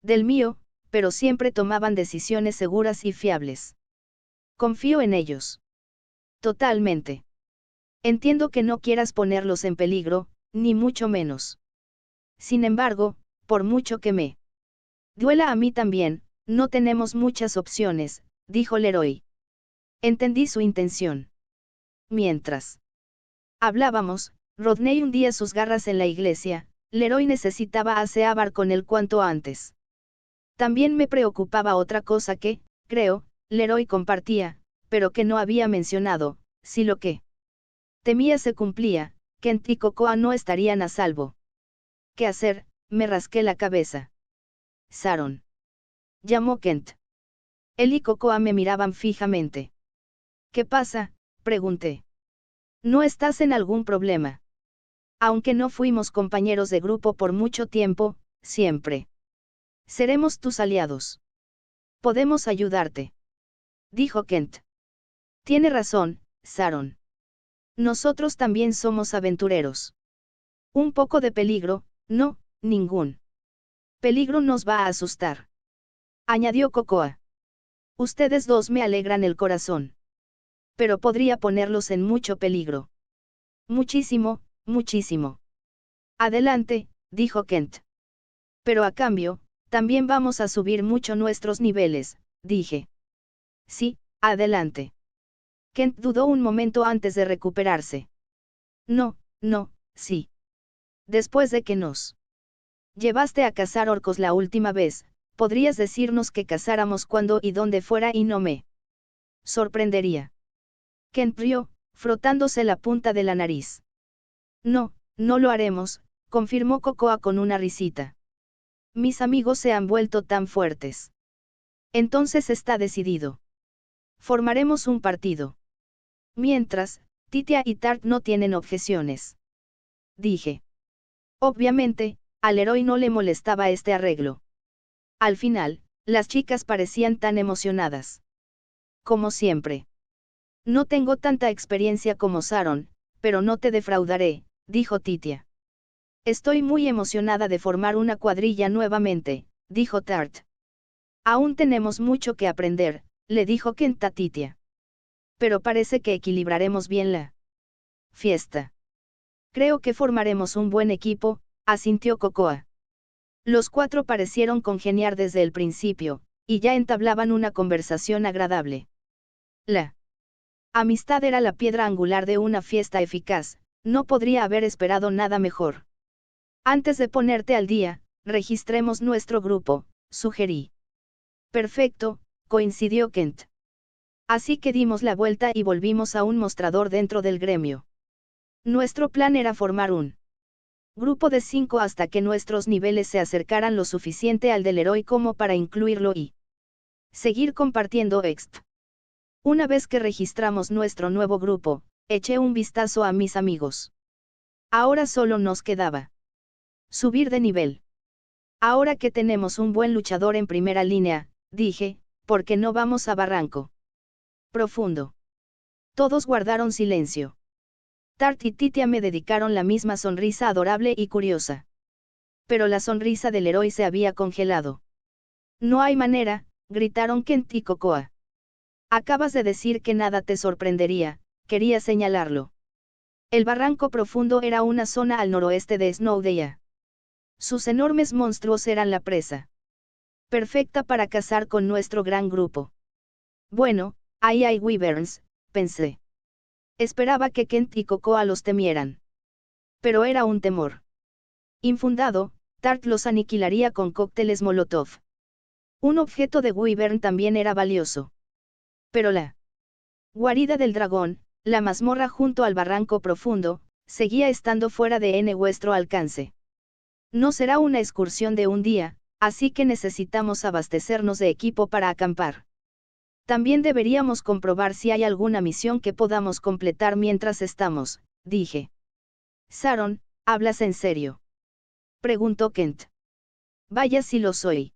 del mío, pero siempre tomaban decisiones seguras y fiables. Confío en ellos. Totalmente. Entiendo que no quieras ponerlos en peligro, ni mucho menos. Sin embargo, por mucho que me duela a mí también, no tenemos muchas opciones, dijo Leroy. Entendí su intención. Mientras hablábamos, Rodney hundía sus garras en la iglesia, Leroy necesitaba a Seabar con él cuanto antes. También me preocupaba otra cosa que, creo, Leroy compartía, pero que no había mencionado, si lo que temía se cumplía, Kent y Cocoa no estarían a salvo. ¿Qué hacer? Me rasqué la cabeza. Sharon. Llamó Kent. Él y Cocoa me miraban fijamente. ¿Qué pasa? Pregunté. ¿No estás en algún problema? Aunque no fuimos compañeros de grupo por mucho tiempo, siempre seremos tus aliados. Podemos ayudarte. Dijo Kent. Tiene razón, Sharon. Nosotros también somos aventureros. Un poco de peligro, no, ningún peligro nos va a asustar. Añadió Cocoa. Ustedes dos me alegran el corazón. Pero podría ponerlos en mucho peligro. Muchísimo, muchísimo. Adelante, dijo Kent. Pero a cambio, también vamos a subir mucho nuestros niveles, dije. Sí, adelante. Kent dudó un momento antes de recuperarse. No, no, sí. Después de que nos llevaste a cazar orcos la última vez, podrías decirnos que cazáramos cuando y dónde fuera y no me sorprendería. Kent rió, frotándose la punta de la nariz. No, no lo haremos, confirmó Cocoa con una risita. Mis amigos se han vuelto tan fuertes. Entonces está decidido. Formaremos un partido. Mientras, Titia y Tart no tienen objeciones. Dije. Obviamente, al héroe no le molestaba este arreglo. Al final, las chicas parecían tan emocionadas. Como siempre. No tengo tanta experiencia como Sharon, pero no te defraudaré, dijo Titia. Estoy muy emocionada de formar una cuadrilla nuevamente, dijo Tart. Aún tenemos mucho que aprender, le dijo Kent a Titia. Pero parece que equilibraremos bien la fiesta. Creo que formaremos un buen equipo, asintió Cocoa. Los cuatro parecieron congeniar desde el principio, y ya entablaban una conversación agradable. La amistad era la piedra angular de una fiesta eficaz, no podría haber esperado nada mejor. Antes de ponerte al día, registremos nuestro grupo, sugerí. Perfecto, coincidió Kent. Así que dimos la vuelta y volvimos a un mostrador dentro del gremio. Nuestro plan era formar un grupo de 5 hasta que nuestros niveles se acercaran lo suficiente al del héroe como para incluirlo y seguir compartiendo exp. Una vez que registramos nuestro nuevo grupo, eché un vistazo a mis amigos. Ahora solo nos quedaba subir de nivel. Ahora que tenemos un buen luchador en primera línea, dije, ¿por qué no vamos a Barranco Profundo? Todos guardaron silencio. Tart y Titia me dedicaron la misma sonrisa adorable y curiosa. Pero la sonrisa del héroe se había congelado. No hay manera, gritaron Kent y Cocoa. Acabas de decir que nada te sorprendería, quería señalarlo. El Barranco Profundo era una zona al noroeste de Snowdea. Sus enormes monstruos eran la presa perfecta para cazar con nuestro gran grupo. Bueno, ahí hay wyverns, pensé. Esperaba que Kent y Cocoa los temieran. Pero era un temor infundado, Tart los aniquilaría con cócteles Molotov. Un objeto de wyvern también era valioso. Pero la guarida del dragón, la mazmorra junto al Barranco Profundo, seguía estando fuera de vuestro alcance. No será una excursión de un día, así que necesitamos abastecernos de equipo para acampar. También deberíamos comprobar si hay alguna misión que podamos completar mientras estamos, dije. Sharon, ¿hablas en serio? Preguntó Kent. Vaya si lo soy.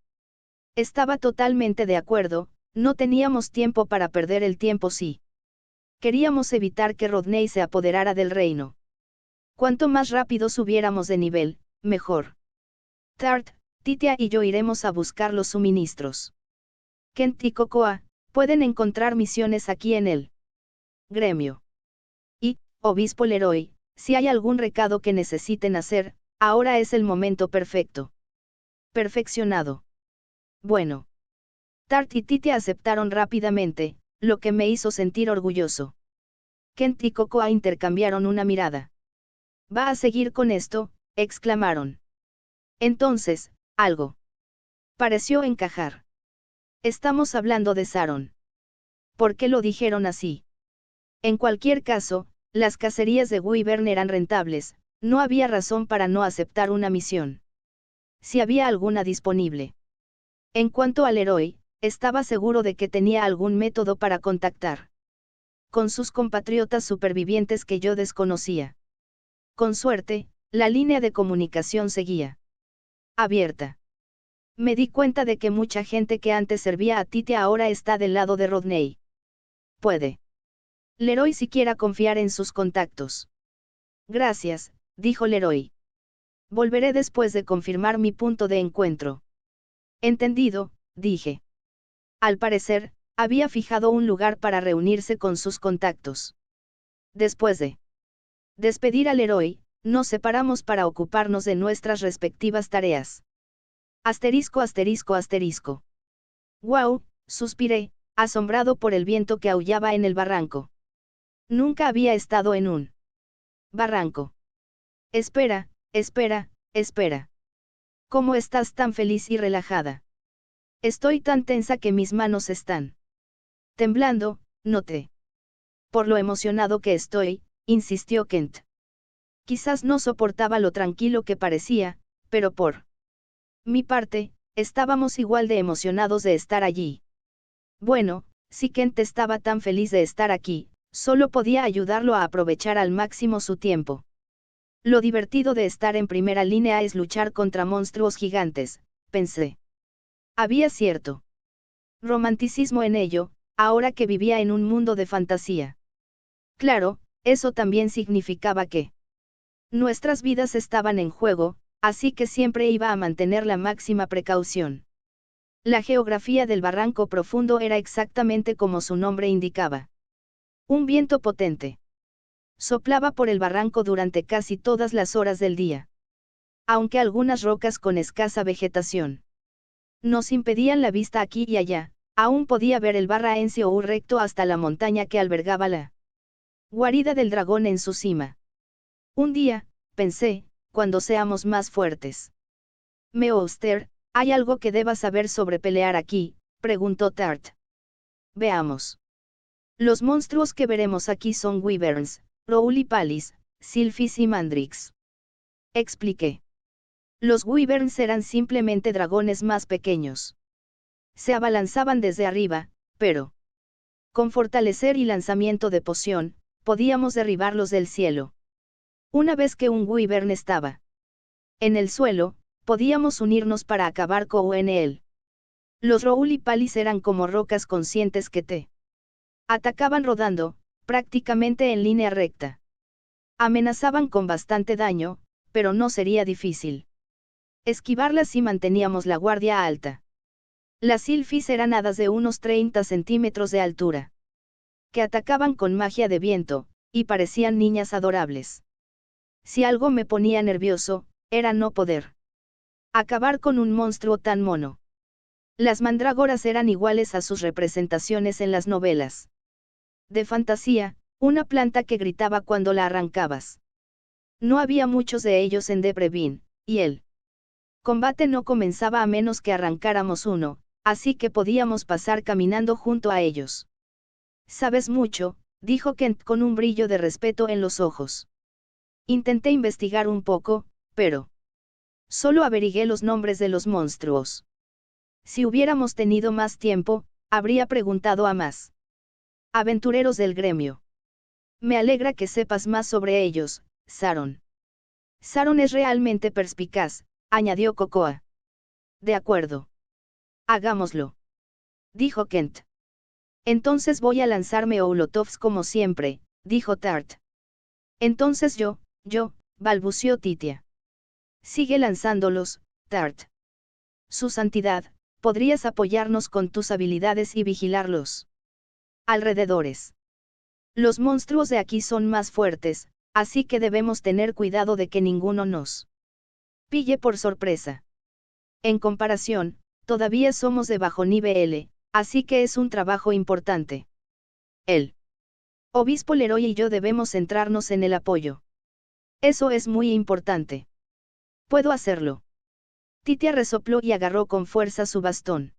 Estaba totalmente de acuerdo, no teníamos tiempo para perder el tiempo si queríamos evitar que Rodney se apoderara del reino. Cuanto más rápido subiéramos de nivel, mejor. Tart, Titia y yo iremos a buscar los suministros. Kent y Cocoa, pueden encontrar misiones aquí en el gremio. Y, Obispo Leroy, si hay algún recado que necesiten hacer, ahora es el momento perfecto. Perfeccionado. Bueno. Tart y Titia aceptaron rápidamente, lo que me hizo sentir orgulloso. Kent y Cocoa intercambiaron una mirada. ¿Va a seguir con esto?, exclamaron. Entonces, algo pareció encajar. Estamos hablando de Sharon. ¿Por qué lo dijeron así? En cualquier caso, las cacerías de Wyvern eran rentables, no había razón para no aceptar una misión. Si había alguna disponible. En cuanto al héroe, estaba seguro de que tenía algún método para contactar con sus compatriotas supervivientes que yo desconocía. Con suerte, la línea de comunicación seguía abierta. Me di cuenta de que mucha gente que antes servía a Titia ahora está del lado de Rodney. ¿Puede Leroy siquiera confiar en sus contactos? Gracias, dijo Leroy. Volveré después de confirmar mi punto de encuentro. Entendido, dije. Al parecer, había fijado un lugar para reunirse con sus contactos. Después de despedir al héroe, nos separamos para ocuparnos de nuestras respectivas tareas. Asterisco asterisco asterisco. ¡Guau!, suspiré, asombrado por el viento que aullaba en el barranco. Nunca había estado en un barranco. Espera, espera, espera. ¿Cómo estás tan feliz y relajada? Estoy tan tensa que mis manos están temblando, noté. Por lo emocionado que estoy, insistió Kent. Quizás no soportaba lo tranquilo que parecía, pero por mi parte, estábamos igual de emocionados de estar allí. Bueno, si Kent estaba tan feliz de estar aquí, solo podía ayudarlo a aprovechar al máximo su tiempo. Lo divertido de estar en primera línea es luchar contra monstruos gigantes, pensé. Había cierto romanticismo en ello, ahora que vivía en un mundo de fantasía. Claro, eso también significaba que nuestras vidas estaban en juego, así que siempre iba a mantener la máxima precaución. La geografía del barranco profundo era exactamente como su nombre indicaba. Un viento potente soplaba por el barranco durante casi todas las horas del día. Aunque algunas rocas con escasa vegetación nos impedían la vista aquí y allá, aún podía ver el Barra Encio recto hasta la montaña que albergaba la guarida del dragón en su cima. Un día, pensé, cuando seamos más fuertes. Meowster, ¿hay algo que deba saber sobre pelear aquí?, preguntó Tart. Veamos. Los monstruos que veremos aquí son Wyverns, Roulipalis, Sylphis y Mandrix. Expliqué. Los Wyverns eran simplemente dragones más pequeños. Se abalanzaban desde arriba, pero con fortalecer y lanzamiento de poción, podíamos derribarlos del cielo. Una vez que un Wyvern estaba en el suelo, podíamos unirnos para acabar con él. Los Roulipalis eran como rocas conscientes que te atacaban rodando, prácticamente en línea recta. Amenazaban con bastante daño, pero no sería difícil esquivarlas si manteníamos la guardia alta. Las Sylphis eran hadas de unos 30 centímetros de altura, que atacaban con magia de viento, y parecían niñas adorables. Si algo me ponía nervioso, era no poder acabar con un monstruo tan mono. Las mandrágoras eran iguales a sus representaciones en las novelas de fantasía, una planta que gritaba cuando la arrancabas. No había muchos de ellos en Debrevin, y el combate no comenzaba a menos que arrancáramos uno, así que podíamos pasar caminando junto a ellos. Sabes mucho, dijo Kent con un brillo de respeto en los ojos. Intenté investigar un poco, pero solo averigué los nombres de los monstruos. Si hubiéramos tenido más tiempo, habría preguntado a más aventureros del gremio. Me alegra que sepas más sobre ellos, Saron. Saron es realmente perspicaz, añadió Cocoa. De acuerdo. Hagámoslo. Dijo Kent. Entonces voy a lanzarme Olotovs como siempre, dijo Tart. Entonces yo, balbució Titia. Sigue lanzándolos, Tart. Su santidad, ¿podrías apoyarnos con tus habilidades y vigilarlos alrededores? Los monstruos de aquí son más fuertes, así que debemos tener cuidado de que ninguno nos pille por sorpresa. En comparación, todavía somos de bajo nivel, así que es un trabajo importante. El obispo Leroy y yo debemos centrarnos en el apoyo. Eso es muy importante. Puedo hacerlo. Titia resopló y agarró con fuerza su bastón.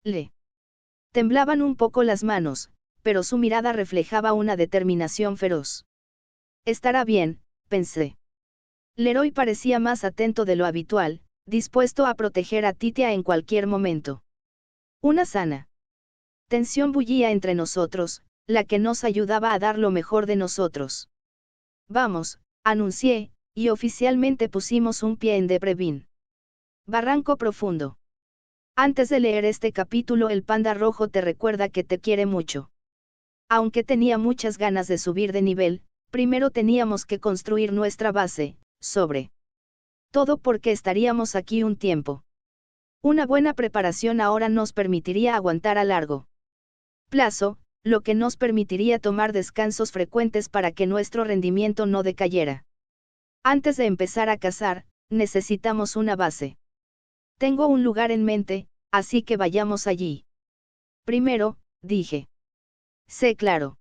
Le temblaban un poco las manos, pero su mirada reflejaba una determinación feroz. Estará bien, pensé. Leroy parecía más atento de lo habitual, dispuesto a proteger a Titia en cualquier momento. Una sana tensión bullía entre nosotros, la que nos ayudaba a dar lo mejor de nosotros. Vamos, anuncié, y oficialmente pusimos un pie en Debrevin. Barranco profundo. Antes de leer este capítulo, el panda rojo te recuerda que te quiere mucho. Aunque tenía muchas ganas de subir de nivel, primero teníamos que construir nuestra base, sobre todo porque estaríamos aquí un tiempo. Una buena preparación ahora nos permitiría aguantar a largo plazo, lo que nos permitiría tomar descansos frecuentes para que nuestro rendimiento no decayera. Antes de empezar a cazar, necesitamos una base. Tengo un lugar en mente, así que vayamos allí. Primero, dije. Sé claro.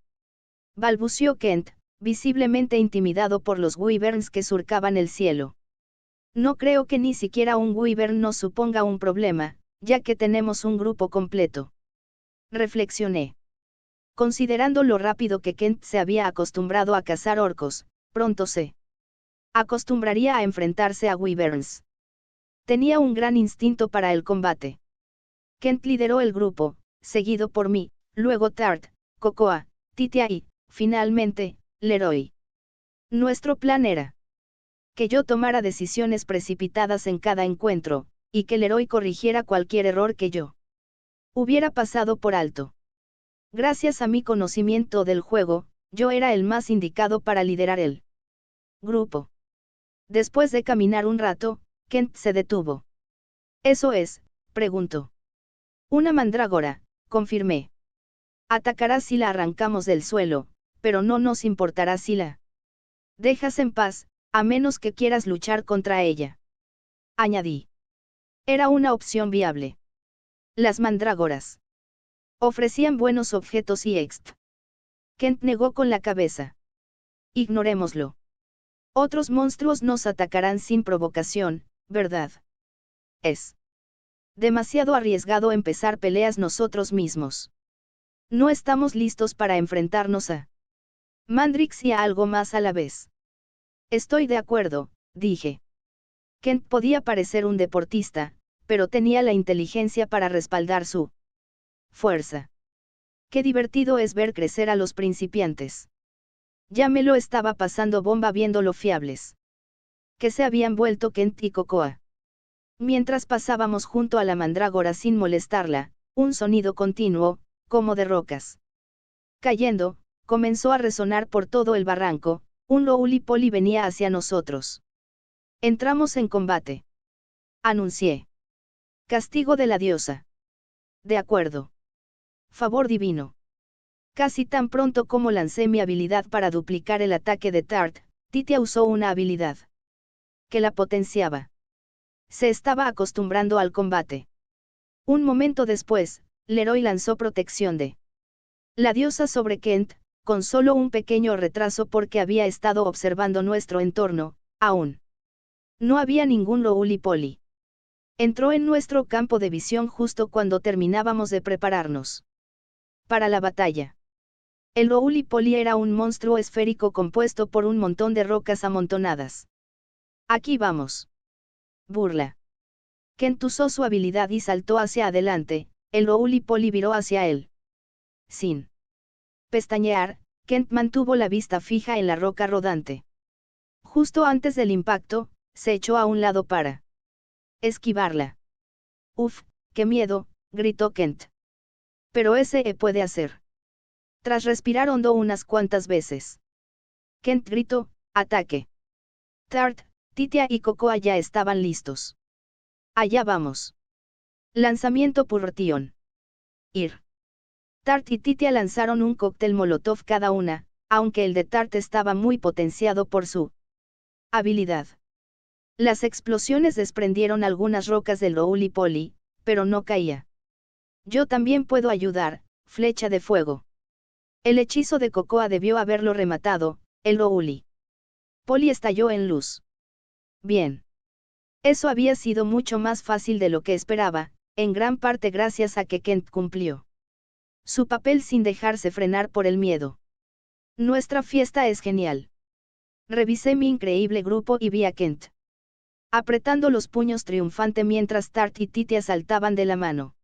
Balbució Kent, visiblemente intimidado por los wyverns que surcaban el cielo. No creo que ni siquiera un wyvern nos suponga un problema, ya que tenemos un grupo completo. Reflexioné. Considerando lo rápido que Kent se había acostumbrado a cazar orcos, pronto se acostumbraría a enfrentarse a wyverns. Tenía un gran instinto para el combate. Kent lideró el grupo, seguido por mí, luego Tart, Cocoa, Titia y, finalmente, Leroy. Nuestro plan era que yo tomara decisiones precipitadas en cada encuentro, y que Leroy corrigiera cualquier error que yo hubiera pasado por alto. Gracias a mi conocimiento del juego, yo era el más indicado para liderar el grupo. Después de caminar un rato, Kent se detuvo. ¿Eso es?, preguntó. Una mandrágora, confirmé. Atacará si la arrancamos del suelo, pero no nos importará si la dejas en paz, a menos que quieras luchar contra ella. Añadí. Era una opción viable. Las mandrágoras ofrecían buenos objetos y exp. Kent negó con la cabeza. Ignorémoslo. Otros monstruos nos atacarán sin provocación, ¿verdad? Es demasiado arriesgado empezar peleas nosotros mismos. No estamos listos para enfrentarnos a Mandrix y a algo más a la vez. Estoy de acuerdo, dije. Kent podía parecer un deportista, pero tenía la inteligencia para respaldar su fuerza. Qué divertido es ver crecer a los principiantes. Ya me lo estaba pasando bomba viendo lo fiables que se habían vuelto Kent y Cocoa. Mientras pasábamos junto a la mandrágora sin molestarla, un sonido continuo, como de rocas cayendo, comenzó a resonar por todo el barranco. Un roly-poly venía hacia nosotros. Entramos en combate. Anuncié. Castigo de la diosa. De acuerdo. Favor divino. Casi tan pronto como lancé mi habilidad para duplicar el ataque de Tart, Titia usó una habilidad que la potenciaba. Se estaba acostumbrando al combate. Un momento después, Leroy lanzó protección de la diosa sobre Kent, con solo un pequeño retraso porque había estado observando nuestro entorno. Aún no había ningún roly-poly. Entró en nuestro campo de visión justo cuando terminábamos de prepararnos para la batalla. El roly-poly era un monstruo esférico compuesto por un montón de rocas amontonadas. Aquí vamos. Burla. Kent usó su habilidad y saltó hacia adelante. El roly-poly viró hacia él. Sin pestañear, Kent mantuvo la vista fija en la roca rodante. Justo antes del impacto, se echó a un lado para esquivarla. Uf, qué miedo, gritó Kent. Pero ese puede hacer. Tras respirar hondo unas cuantas veces, Kent gritó, ataque. Tart, Titia y Cocoa ya estaban listos. Allá vamos. Lanzamiento Purtion. Ir. Tart y Titia lanzaron un cóctel molotov cada una, aunque el de Tart estaba muy potenciado por su habilidad. Las explosiones desprendieron algunas rocas del roly-poly, pero no caía. Yo también puedo ayudar, flecha de fuego. El hechizo de Cocoa debió haberlo rematado. El roly-poly estalló en luz. Bien. Eso había sido mucho más fácil de lo que esperaba, en gran parte gracias a que Kent cumplió Su papel sin dejarse frenar por el miedo. Nuestra fiesta es genial. Revisé mi increíble grupo y vi a Kent apretando los puños triunfante mientras Tart y Titia saltaban de la mano.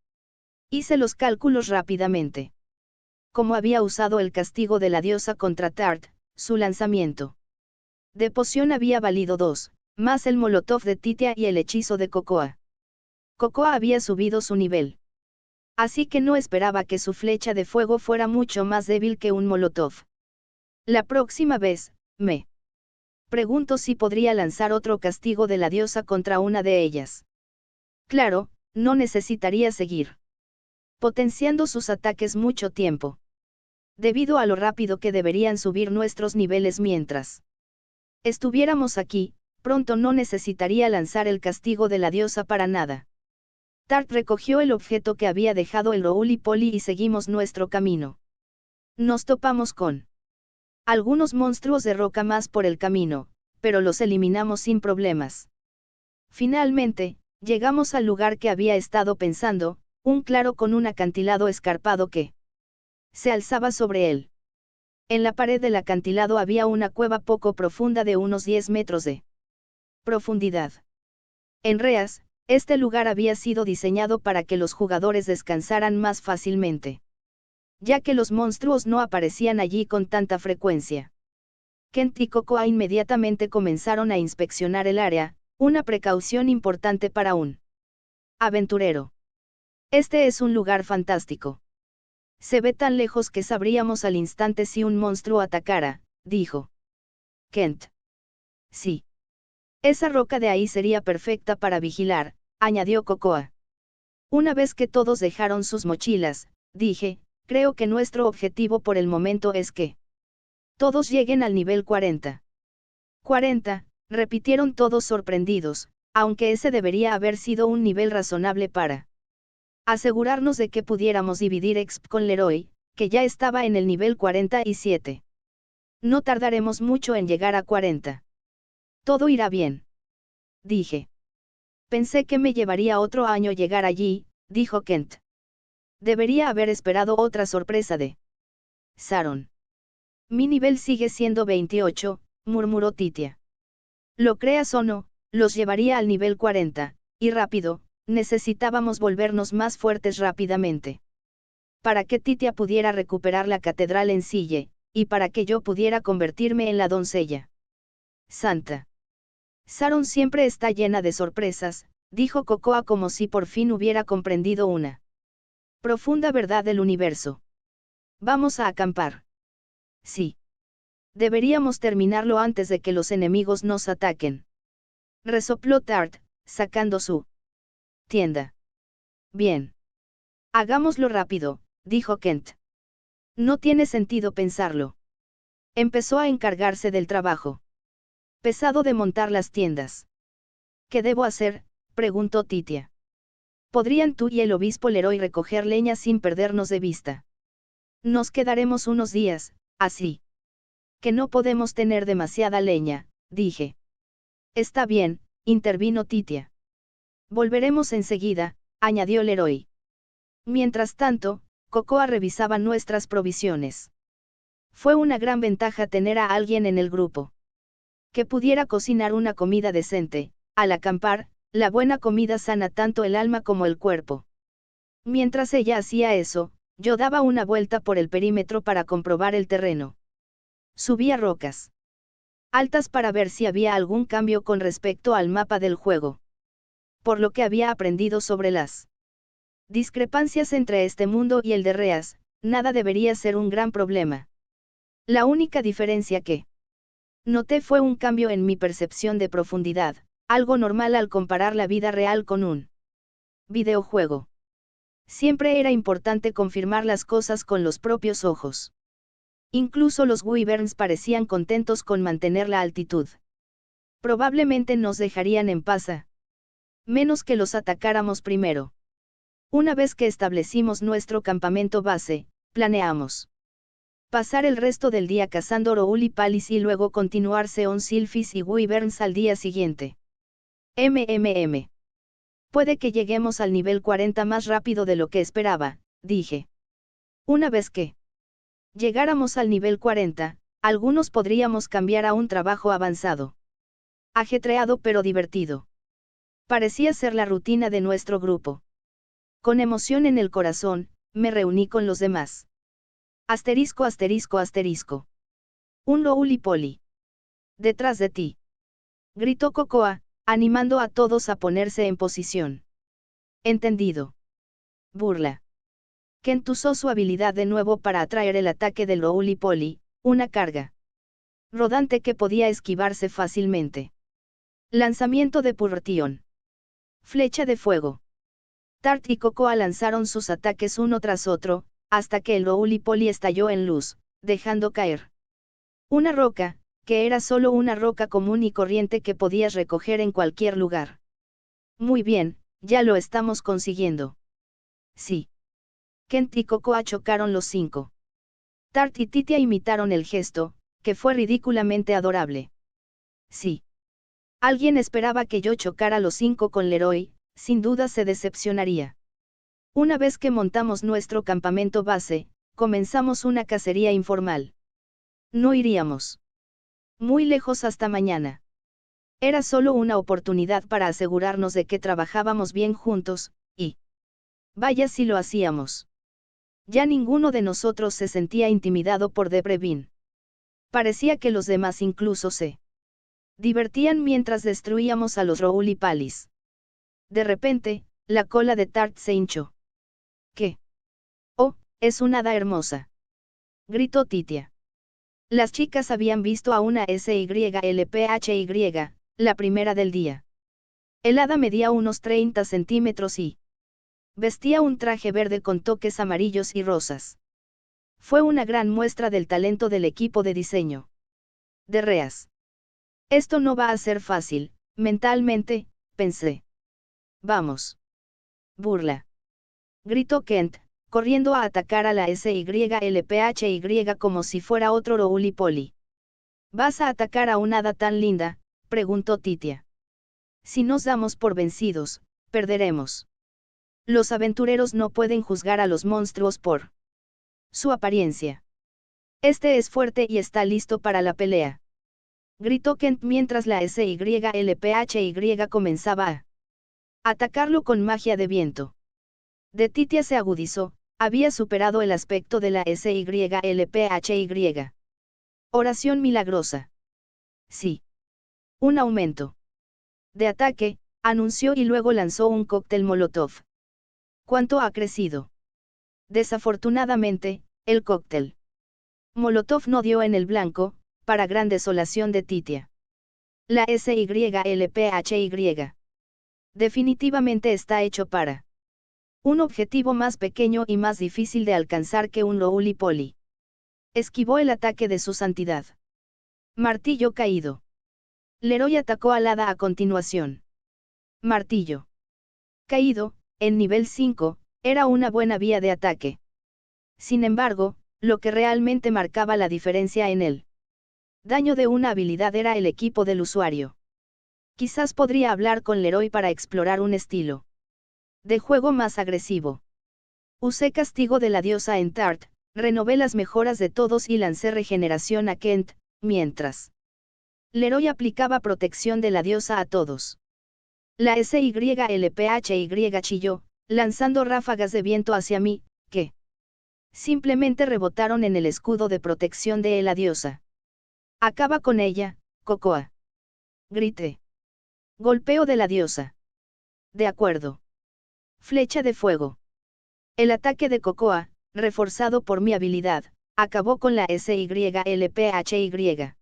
Hice los cálculos rápidamente. Como había usado el castigo de la diosa contra Tart, su lanzamiento de poción había valido 2, más el molotov de Titia y el hechizo de Cocoa. Cocoa había subido su nivel. Así que no esperaba que su flecha de fuego fuera mucho más débil que un molotov. La próxima vez, me pregunto si podría lanzar otro castigo de la diosa contra una de ellas. Claro, no necesitaría seguir potenciando sus ataques mucho tiempo. Debido a lo rápido que deberían subir nuestros niveles mientras estuviéramos aquí, pronto no necesitaría lanzar el castigo de la diosa para nada. Tart recogió el objeto que había dejado el Rouli Poli y seguimos nuestro camino. Nos topamos con algunos monstruos de roca más por el camino, pero los eliminamos sin problemas. Finalmente, llegamos al lugar que había estado pensando, un claro con un acantilado escarpado que se alzaba sobre él. En la pared del acantilado había una cueva poco profunda de unos 10 metros de profundidad. En Reas, este lugar había sido diseñado para que los jugadores descansaran más fácilmente, ya que los monstruos no aparecían allí con tanta frecuencia. Kent y Cocoa inmediatamente comenzaron a inspeccionar el área, una precaución importante para un aventurero. Este es un lugar fantástico. Se ve tan lejos que sabríamos al instante si un monstruo atacara, dijo Kent. Sí. Esa roca de ahí sería perfecta para vigilar, añadió Cocoa. Una vez que todos dejaron sus mochilas, dije, creo que nuestro objetivo por el momento es que todos lleguen al nivel 40. 40, repitieron todos sorprendidos, aunque ese debería haber sido un nivel razonable para asegurarnos de que pudiéramos dividir exp con Leroy, que ya estaba en el nivel 47. No tardaremos mucho en llegar a 40. Todo irá bien. Dije. Pensé que me llevaría otro año llegar allí, dijo Kent. Debería haber esperado otra sorpresa de Sharon. Mi nivel sigue siendo 28, murmuró Titia. Lo creas o no, los llevaría al nivel 40, y rápido. Necesitábamos volvernos más fuertes rápidamente. Para que Titia pudiera recuperar la catedral en Sille, y para que yo pudiera convertirme en la doncella santa. Sharon siempre está llena de sorpresas, dijo Cocoa como si por fin hubiera comprendido una profunda verdad del universo. Vamos a acampar. Sí. Deberíamos terminarlo antes de que los enemigos nos ataquen. Resopló Tart, sacando su tienda. Bien. Hagámoslo rápido, dijo Kent. No tiene sentido pensarlo. Empezó a encargarse del trabajo pesado de montar las tiendas. ¿Qué debo hacer?, preguntó Titia. ¿Podrían tú y el obispo Leroy recoger leña sin perdernos de vista? Nos quedaremos unos días, así que no podemos tener demasiada leña, dije. Está bien, intervino Titia. Volveremos enseguida, añadió Leroy. Mientras tanto, Cocoa revisaba nuestras provisiones. Fue una gran ventaja tener a alguien en el grupo que pudiera cocinar una comida decente. Al acampar, la buena comida sana tanto el alma como el cuerpo. Mientras ella hacía eso, yo daba una vuelta por el perímetro para comprobar el terreno. Subía rocas altas para ver si había algún cambio con respecto al mapa del juego. Por lo que había aprendido sobre las discrepancias entre este mundo y el de Reas, nada debería ser un gran problema. La única diferencia que noté fue un cambio en mi percepción de profundidad, algo normal al comparar la vida real con un videojuego. Siempre era importante confirmar las cosas con los propios ojos. Incluso los Wyverns parecían contentos con mantener la altitud. Probablemente nos dejarían en paz a menos que los atacáramos primero. Una vez que establecimos nuestro campamento base, planeamos pasar el resto del día cazando Rouli Palis y luego continuar Seon Silphis y Wyverns al día siguiente. Puede que lleguemos al nivel 40 más rápido de lo que esperaba, dije. Una vez que llegáramos al nivel 40, algunos podríamos cambiar a un trabajo avanzado. Ajetreado pero divertido. Parecía ser la rutina de nuestro grupo. Con emoción en el corazón, me reuní con los demás. Asterisco asterisco asterisco. Un rouli-poli. Detrás de ti. Gritó Cocoa, animando a todos a ponerse en posición. Entendido. Burla. Kent usó su habilidad de nuevo para atraer el ataque del rouli-poli, una carga rodante que podía esquivarse fácilmente. Lanzamiento de Purtion. Flecha de fuego. Tart y Cocoa lanzaron sus ataques uno tras otro, hasta que el rouli-poli estalló en luz, dejando caer una roca, que era solo una roca común y corriente que podías recoger en cualquier lugar. Muy bien, ya lo estamos consiguiendo. Sí. Kent y Cocoa chocaron los 5. Tart y Titia imitaron el gesto, que fue ridículamente adorable. Sí. Alguien esperaba que yo chocara los 5 con Leroy, sin duda se decepcionaría. Una vez que montamos nuestro campamento base, comenzamos una cacería informal. No iríamos muy lejos hasta mañana. Era solo una oportunidad para asegurarnos de que trabajábamos bien juntos, y vaya si lo hacíamos. Ya ninguno de nosotros se sentía intimidado por Debrevin. Parecía que los demás incluso se divertían mientras destruíamos a los rouli-palis. De repente, la cola de Tart se hinchó. ¿Qué? Oh, es una hada hermosa. Gritó Titia. Las chicas habían visto a una SYLPHY, la primera del día. El hada medía unos 30 centímetros y vestía un traje verde con toques amarillos y rosas. Fue una gran muestra del talento del equipo de diseño de Reas. Esto no va a ser fácil, mentalmente, pensé. Vamos. Burla. Gritó Kent, corriendo a atacar a la SYLPHY como si fuera otro rouli-poli. ¿Vas a atacar a una hada tan linda?, preguntó Titia. Si nos damos por vencidos, perderemos. Los aventureros no pueden juzgar a los monstruos por su apariencia. Este es fuerte y está listo para la pelea. Gritó Kent mientras la SYLPHY comenzaba a atacarlo con magia de viento. De Titia se agudizó, había superado el aspecto de la SYLPHY. Oración milagrosa. Sí. Un aumento de ataque, anunció y luego lanzó un cóctel Molotov. ¿Cuánto ha crecido? Desafortunadamente, el cóctel Molotov no dio en el blanco, para gran desolación de Titia. La SYLPHY definitivamente está hecho para un objetivo más pequeño y más difícil de alcanzar que un rouli-poli. Esquivó el ataque de su santidad. Martillo caído. Leroy atacó al hada a continuación. Martillo caído, en nivel 5, era una buena vía de ataque. Sin embargo, lo que realmente marcaba la diferencia en el daño de una habilidad era el equipo del usuario. Quizás podría hablar con Leroy para explorar un estilo de juego más agresivo. Usé castigo de la diosa en Tart, renové las mejoras de todos y lancé regeneración a Kent, mientras Leroy aplicaba protección de la diosa a todos. La SYLPHY chilló, lanzando ráfagas de viento hacia mí, que simplemente rebotaron en el escudo de protección de la diosa. Acaba con ella, Cocoa. Grité. Golpeo de la diosa. De acuerdo. Flecha de fuego. El ataque de Cocoa, reforzado por mi habilidad, acabó con la SYLPHY.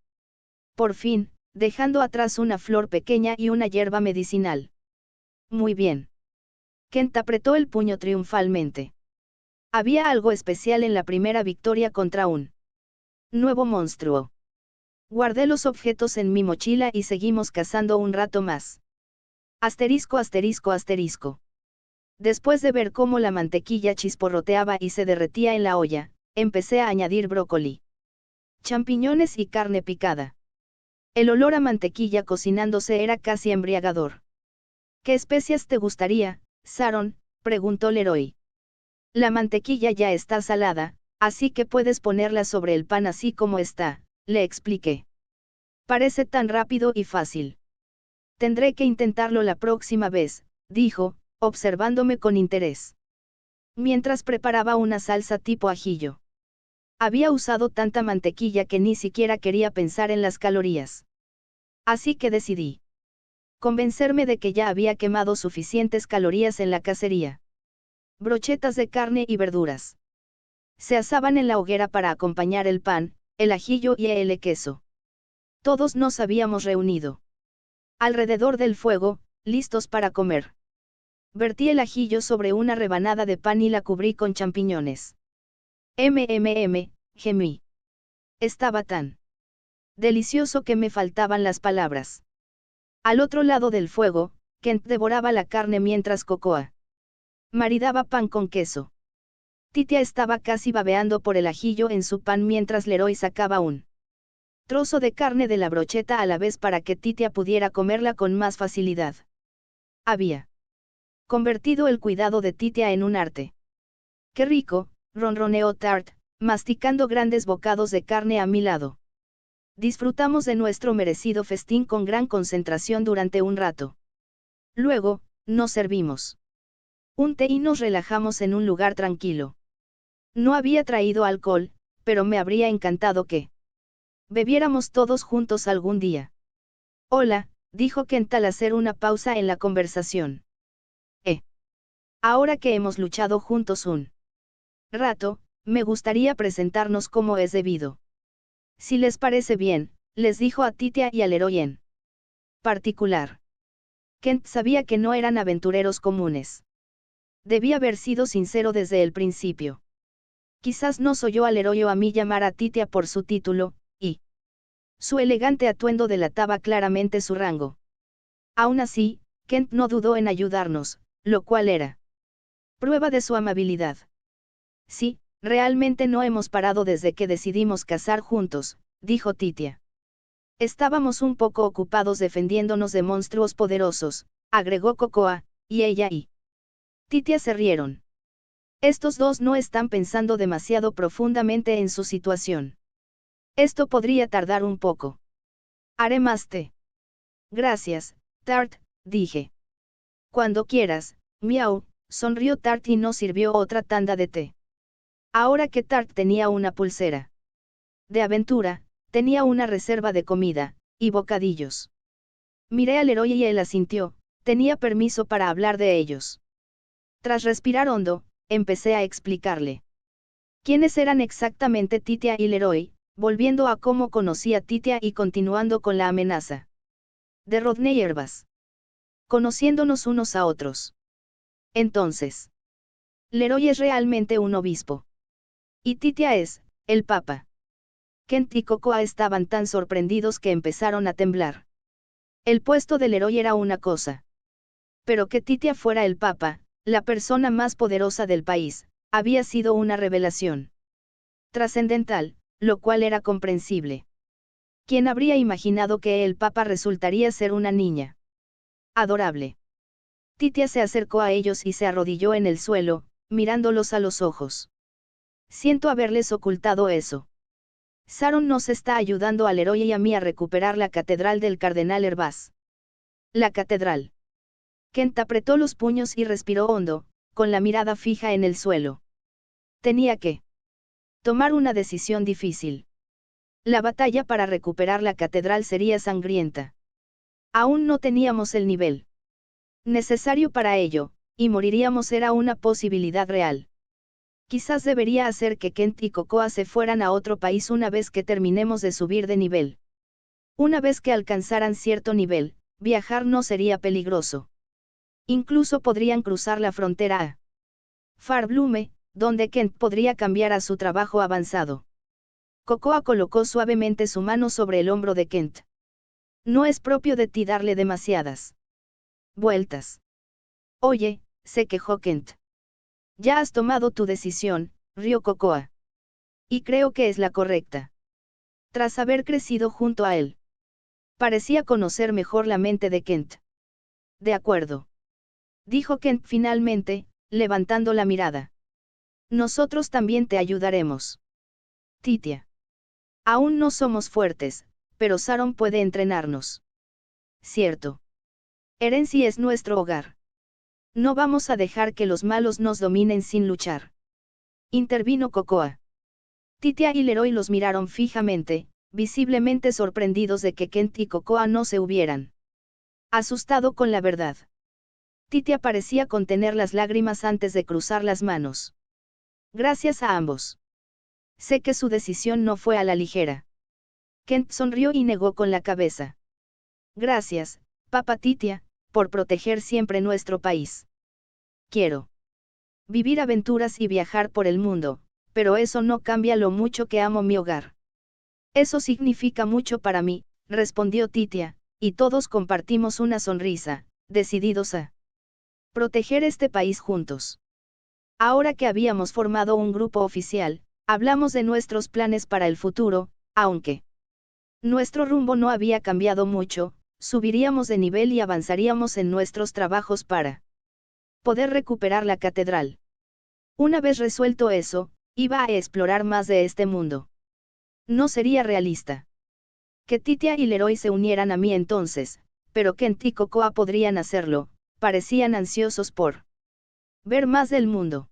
Por fin, dejando atrás una flor pequeña y una hierba medicinal. Muy bien. Kent apretó el puño triunfalmente. Había algo especial en la primera victoria contra un nuevo monstruo. Guardé los objetos en mi mochila y seguimos cazando un rato más. Asterisco asterisco asterisco. Después de ver cómo la mantequilla chisporroteaba y se derretía en la olla, empecé a añadir brócoli, champiñones y carne picada. El olor a mantequilla cocinándose era casi embriagador. ¿Qué especias te gustaría, Sharon?, preguntó Leroy. La mantequilla ya está salada, así que puedes ponerla sobre el pan así como está, le expliqué. Parece tan rápido y fácil. Tendré que intentarlo la próxima vez, dijo, observándome con interés. Mientras preparaba una salsa tipo ajillo. Había usado tanta mantequilla que ni siquiera quería pensar en las calorías. Así que decidí convencerme de que ya había quemado suficientes calorías en la cacería. Brochetas de carne y verduras. Se asaban en la hoguera para acompañar el pan, el ajillo y el queso. Todos nos habíamos reunido alrededor del fuego, listos para comer. Vertí el ajillo sobre una rebanada de pan y la cubrí con champiñones. Gemí. Estaba tan delicioso que me faltaban las palabras. Al otro lado del fuego, Kent devoraba la carne mientras Cocoa maridaba pan con queso. Titia estaba casi babeando por el ajillo en su pan mientras Leroy sacaba un trozo de carne de la brocheta a la vez para que Titia pudiera comerla con más facilidad. Había convertido el cuidado de Titia en un arte. ¡Qué rico!, ronroneó Tart, masticando grandes bocados de carne a mi lado. Disfrutamos de nuestro merecido festín con gran concentración durante un rato. Luego, nos servimos un té y nos relajamos en un lugar tranquilo. No había traído alcohol, pero me habría encantado que bebiéramos todos juntos algún día. Hola, dijo Kent al hacer una pausa en la conversación. Ahora que hemos luchado juntos un rato, me gustaría presentarnos como es debido. Si les parece bien, les dijo a Titia y a Leroy en particular. Kent sabía que no eran aventureros comunes. Debía haber sido sincero desde el principio. Quizás no oyó a Leroy o a mí llamar a Titia por su título, y su elegante atuendo delataba claramente su rango. Aún así, Kent no dudó en ayudarnos, lo cual era prueba de su amabilidad. Sí, realmente no hemos parado desde que decidimos cazar juntos, dijo Titia. Estábamos un poco ocupados defendiéndonos de monstruos poderosos, agregó Cocoa, y ella y Titia se rieron. Estos dos no están pensando demasiado profundamente en su situación. Esto podría tardar un poco. Haré más té. Gracias, Tart, dije. Cuando quieras, miau, sonrió Tart y nos sirvió otra tanda de té. Ahora que Tart tenía una pulsera de aventura, tenía una reserva de comida, y bocadillos. Miré al Leroy y él asintió, tenía permiso para hablar de ellos. Tras respirar hondo, empecé a explicarle quiénes eran exactamente Titia y Leroy, volviendo a cómo conocí a Titia y continuando con la amenaza de Rodney Herbas. Conociéndonos unos a otros. Entonces, Leroy es realmente un obispo. Y Titia es, el papa. Kent y Cocoa estaban tan sorprendidos que empezaron a temblar. El puesto del Leroy era una cosa. Pero que Titia fuera el papa, la persona más poderosa del país, había sido una revelación trascendental, lo cual era comprensible. ¿Quién habría imaginado que el papa resultaría ser una niña adorable? Titia se acercó a ellos y se arrodilló en el suelo, mirándolos a los ojos. Siento haberles ocultado eso. Sharon nos está ayudando al Leroy y a mí a recuperar la catedral del cardenal Hervás. La catedral. Kent apretó los puños y respiró hondo, con la mirada fija en el suelo. Tenía que tomar una decisión difícil. La batalla para recuperar la catedral sería sangrienta. Aún no teníamos el nivel necesario para ello, y moriríamos era una posibilidad real. Quizás debería hacer que Kent y Cocoa se fueran a otro país una vez que terminemos de subir de nivel. Una vez que alcanzaran cierto nivel, viajar no sería peligroso. Incluso podrían cruzar la frontera a Farblume, donde Kent podría cambiar a su trabajo avanzado. Cocoa colocó suavemente su mano sobre el hombro de Kent. No es propio de ti darle demasiadas vueltas. Oye, se quejó Kent. Ya has tomado tu decisión, rió Cocoa. Y creo que es la correcta. Tras haber crecido junto a él, parecía conocer mejor la mente de Kent. De acuerdo. Dijo Kent finalmente, levantando la mirada. Nosotros también te ayudaremos. Titia. Aún no somos fuertes, pero Saron puede entrenarnos. Cierto. Erenci es nuestro hogar. No vamos a dejar que los malos nos dominen sin luchar. Intervino Cocoa. Titia y Leroy los miraron fijamente, visiblemente sorprendidos de que Kent y Cocoa no se hubieran asustado con la verdad. Titia parecía contener las lágrimas antes de cruzar las manos. Gracias a ambos. Sé que su decisión no fue a la ligera. Kent sonrió y negó con la cabeza. Gracias, Papa Titia, por proteger siempre nuestro país. Quiero vivir aventuras y viajar por el mundo, pero eso no cambia lo mucho que amo mi hogar. Eso significa mucho para mí, respondió Titia, y todos compartimos una sonrisa, decididos a proteger este país juntos. Ahora que habíamos formado un grupo oficial, hablamos de nuestros planes para el futuro, aunque nuestro rumbo no había cambiado mucho, subiríamos de nivel y avanzaríamos en nuestros trabajos para poder recuperar la catedral. Una vez resuelto eso, iba a explorar más de este mundo. No sería realista que Titia y Leroy se unieran a mí entonces, pero Kent y Cocoa podrían hacerlo, parecían ansiosos por ver más del mundo.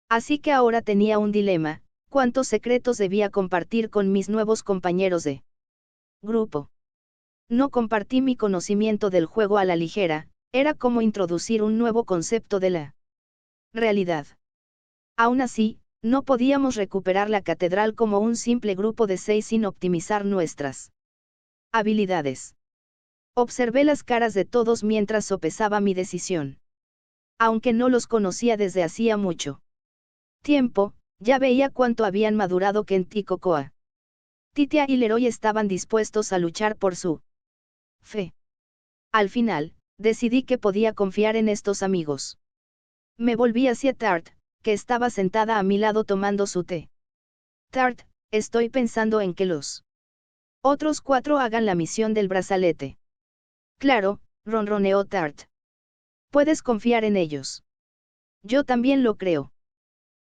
Así que ahora tenía un dilema, ¿cuántos secretos debía compartir con mis nuevos compañeros de grupo? No compartí mi conocimiento del juego a la ligera, era como introducir un nuevo concepto de la realidad. Aún así, no podíamos recuperar la catedral como un simple grupo de 6 sin optimizar nuestras habilidades. Observé las caras de todos mientras sopesaba mi decisión. Aunque no los conocía desde hacía mucho tiempo, ya veía cuánto habían madurado Kent y Cocoa. Titia y Leroy estaban dispuestos a luchar por su fe. Al final, decidí que podía confiar en estos amigos. Me volví hacia Tart, que estaba sentada a mi lado tomando su té. Tart, estoy pensando en que los otros 4 hagan la misión del brazalete. Claro, ronroneó Tart. Puedes confiar en ellos. Yo también lo creo.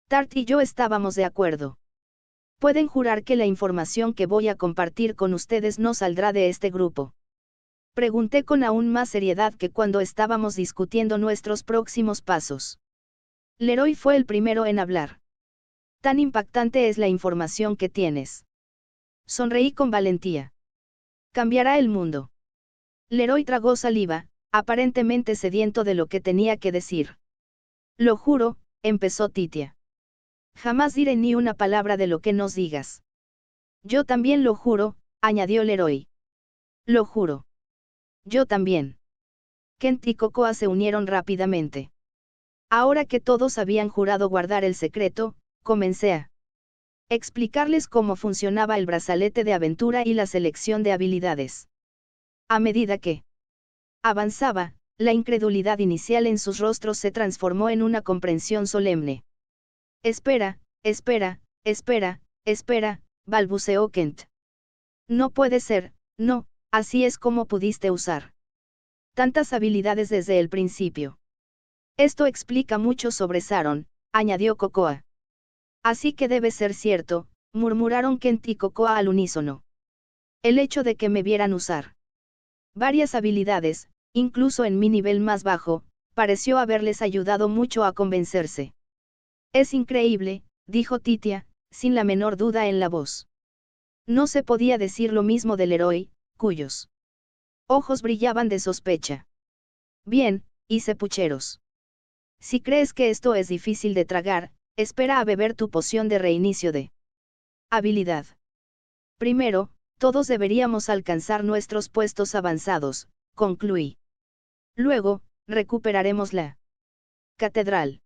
Tart y yo estábamos de acuerdo. Pueden jurar que la información que voy a compartir con ustedes no saldrá de este grupo. Pregunté con aún más seriedad que cuando estábamos discutiendo nuestros próximos pasos. Leroy fue el primero en hablar. Tan impactante es la información que tienes. Sonreí con valentía. Cambiará el mundo. Leroy tragó saliva, aparentemente sediento de lo que tenía que decir. Lo juro, empezó Titia. Jamás diré ni una palabra de lo que nos digas. Yo también lo juro, añadió Leroy. Lo juro. Yo también. Kent y Cocoa se unieron rápidamente. Ahora que todos habían jurado guardar el secreto, comencé a explicarles cómo funcionaba el brazalete de aventura y la selección de habilidades. A medida que avanzaba, la incredulidad inicial en sus rostros se transformó en una comprensión solemne. Espera, espera, espera, espera, balbuceó Kent. No puede ser, no, así es como pudiste usar tantas habilidades desde el principio. Esto explica mucho sobre Saron, añadió Cocoa. Así que debe ser cierto, murmuraron Kent y Cocoa al unísono. El hecho de que me vieran usar varias habilidades, incluso en mi nivel más bajo, pareció haberles ayudado mucho a convencerse. Es increíble, dijo Titia, sin la menor duda en la voz. No se podía decir lo mismo del héroe, cuyos ojos brillaban de sospecha. Bien, hice pucheros. Si crees que esto es difícil de tragar, espera a beber tu poción de reinicio de habilidad. Primero, todos deberíamos alcanzar nuestros puestos avanzados, concluí. Luego, recuperaremos la catedral.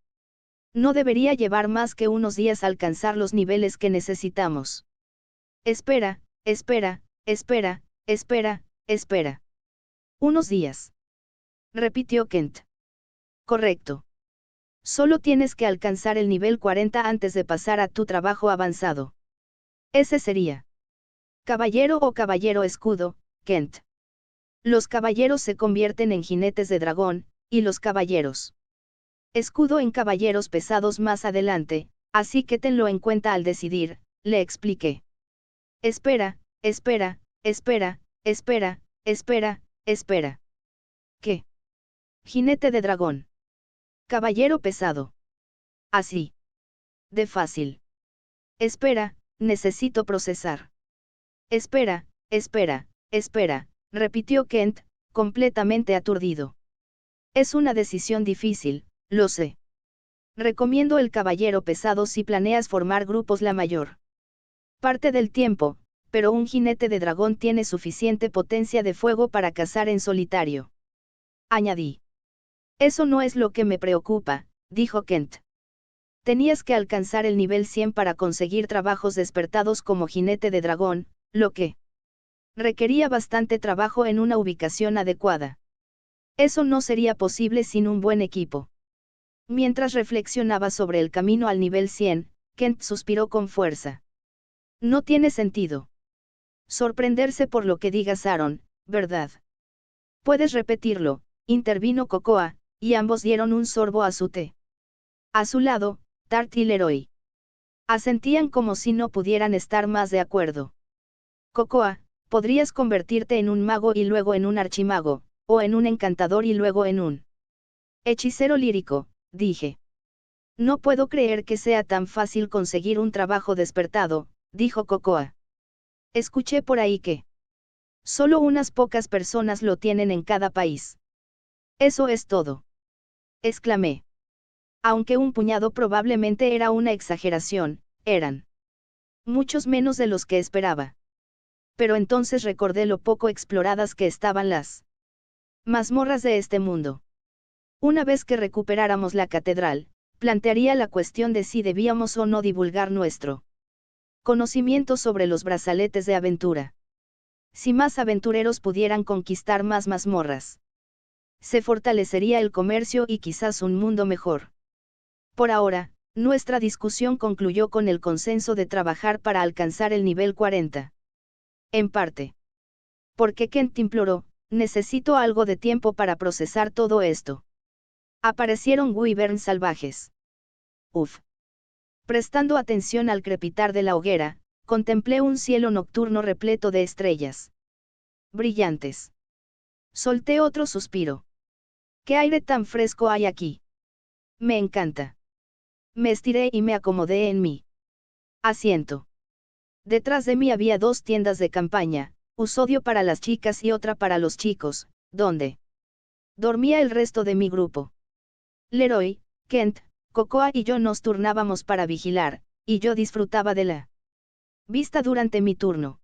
No debería llevar más que unos días alcanzar los niveles que necesitamos. Espera, espera, espera, espera, espera. Unos días. Repitió Kent. Correcto. Solo tienes que alcanzar el nivel 40 antes de pasar a tu trabajo avanzado. Ese sería caballero o caballero escudo, Kent. Los caballeros se convierten en jinetes de dragón, y los caballeros escudo en caballeros pesados más adelante, Así que tenlo en cuenta al decidir, le expliqué. Espera, espera, espera, espera, espera, espera. ¿Qué? Jinete de dragón. Caballero pesado. Así. De fácil. Espera, necesito procesar. Espera, espera, espera, repitió Kent, completamente aturdido. Es una decisión difícil, lo sé. Recomiendo el caballero pesado si planeas formar grupos la mayor parte del tiempo, pero un jinete de dragón tiene suficiente potencia de fuego para cazar en solitario. Añadí. Eso no es lo que me preocupa, dijo Kent. Tenías que alcanzar el nivel 100 para conseguir trabajos despertados como jinete de dragón, lo que requería bastante trabajo en una ubicación adecuada. Eso no sería posible sin un buen equipo. Mientras reflexionaba sobre el camino al nivel 100, Kent suspiró con fuerza. No tiene sentido sorprenderse por lo que digas Aaron, ¿verdad? Puedes repetirlo, intervino Cocoa, y ambos dieron un sorbo a su té. A su lado, Tart y Leroy asentían como si no pudieran estar más de acuerdo. Cocoa, podrías convertirte en un mago y luego en un archimago, o en un encantador y luego en un hechicero lírico, dije. No puedo creer que sea tan fácil conseguir un trabajo despertado, dijo Cocoa. Escuché por ahí que solo unas pocas personas lo tienen en cada país. Eso es todo. Exclamé. Aunque un puñado probablemente era una exageración, eran muchos menos de los que esperaba. Pero entonces recordé lo poco exploradas que estaban las mazmorras de este mundo. Una vez que recuperáramos la catedral, plantearía la cuestión de si debíamos o no divulgar nuestro conocimiento sobre los brazaletes de aventura. Si más aventureros pudieran conquistar más mazmorras, se fortalecería el comercio y quizás un mundo mejor. Por ahora, nuestra discusión concluyó con el consenso de trabajar para alcanzar el nivel 40. En parte. Porque Kent imploró, necesito algo de tiempo para procesar todo esto. Aparecieron wyverns salvajes. Uf. Prestando atención al crepitar de la hoguera, contemplé un cielo nocturno repleto de estrellas brillantes. Solté otro suspiro. ¿Qué aire tan fresco hay aquí? Me encanta. Me estiré y me acomodé en mi asiento. Detrás de mí había dos tiendas de campaña, usodio para las chicas y otra para los chicos, donde dormía el resto de mi grupo. Leroy, Kent, Cocoa y yo nos turnábamos para vigilar, y yo disfrutaba de la vista durante mi turno.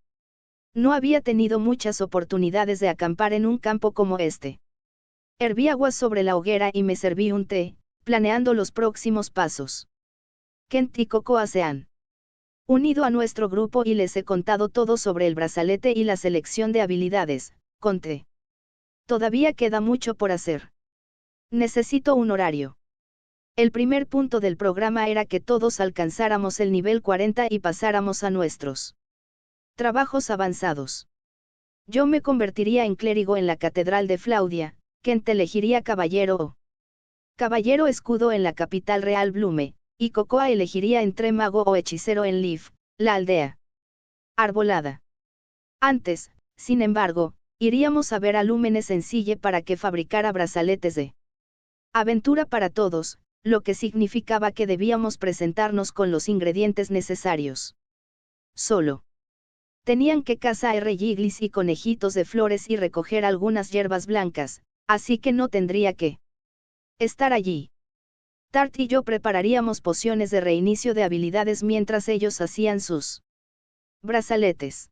No había tenido muchas oportunidades de acampar en un campo como este. Herví agua sobre la hoguera y me serví un té, planeando los próximos pasos. Kent y Cocoa se han unido a nuestro grupo y les he contado todo sobre el brazalete y la selección de habilidades, conté. Todavía queda mucho por hacer. Necesito un horario. El primer punto del programa era que todos alcanzáramos el nivel 40 y pasáramos a nuestros trabajos avanzados. Yo me convertiría en clérigo en la Catedral de Flaudia, Kent elegiría caballero o caballero escudo en la capital real Blume, y Cocoa elegiría entre mago o hechicero en Leaf, la aldea arbolada. Antes, sin embargo, iríamos a ver a Lúmenes en Sille para que fabricara brazaletes de aventura para todos, lo que significaba que debíamos presentarnos con los ingredientes necesarios. Solo tenían que cazar yiglis y conejitos de flores y recoger algunas hierbas blancas, así que no tendría que estar allí. Tart y yo prepararíamos pociones de reinicio de habilidades mientras ellos hacían sus brazaletes.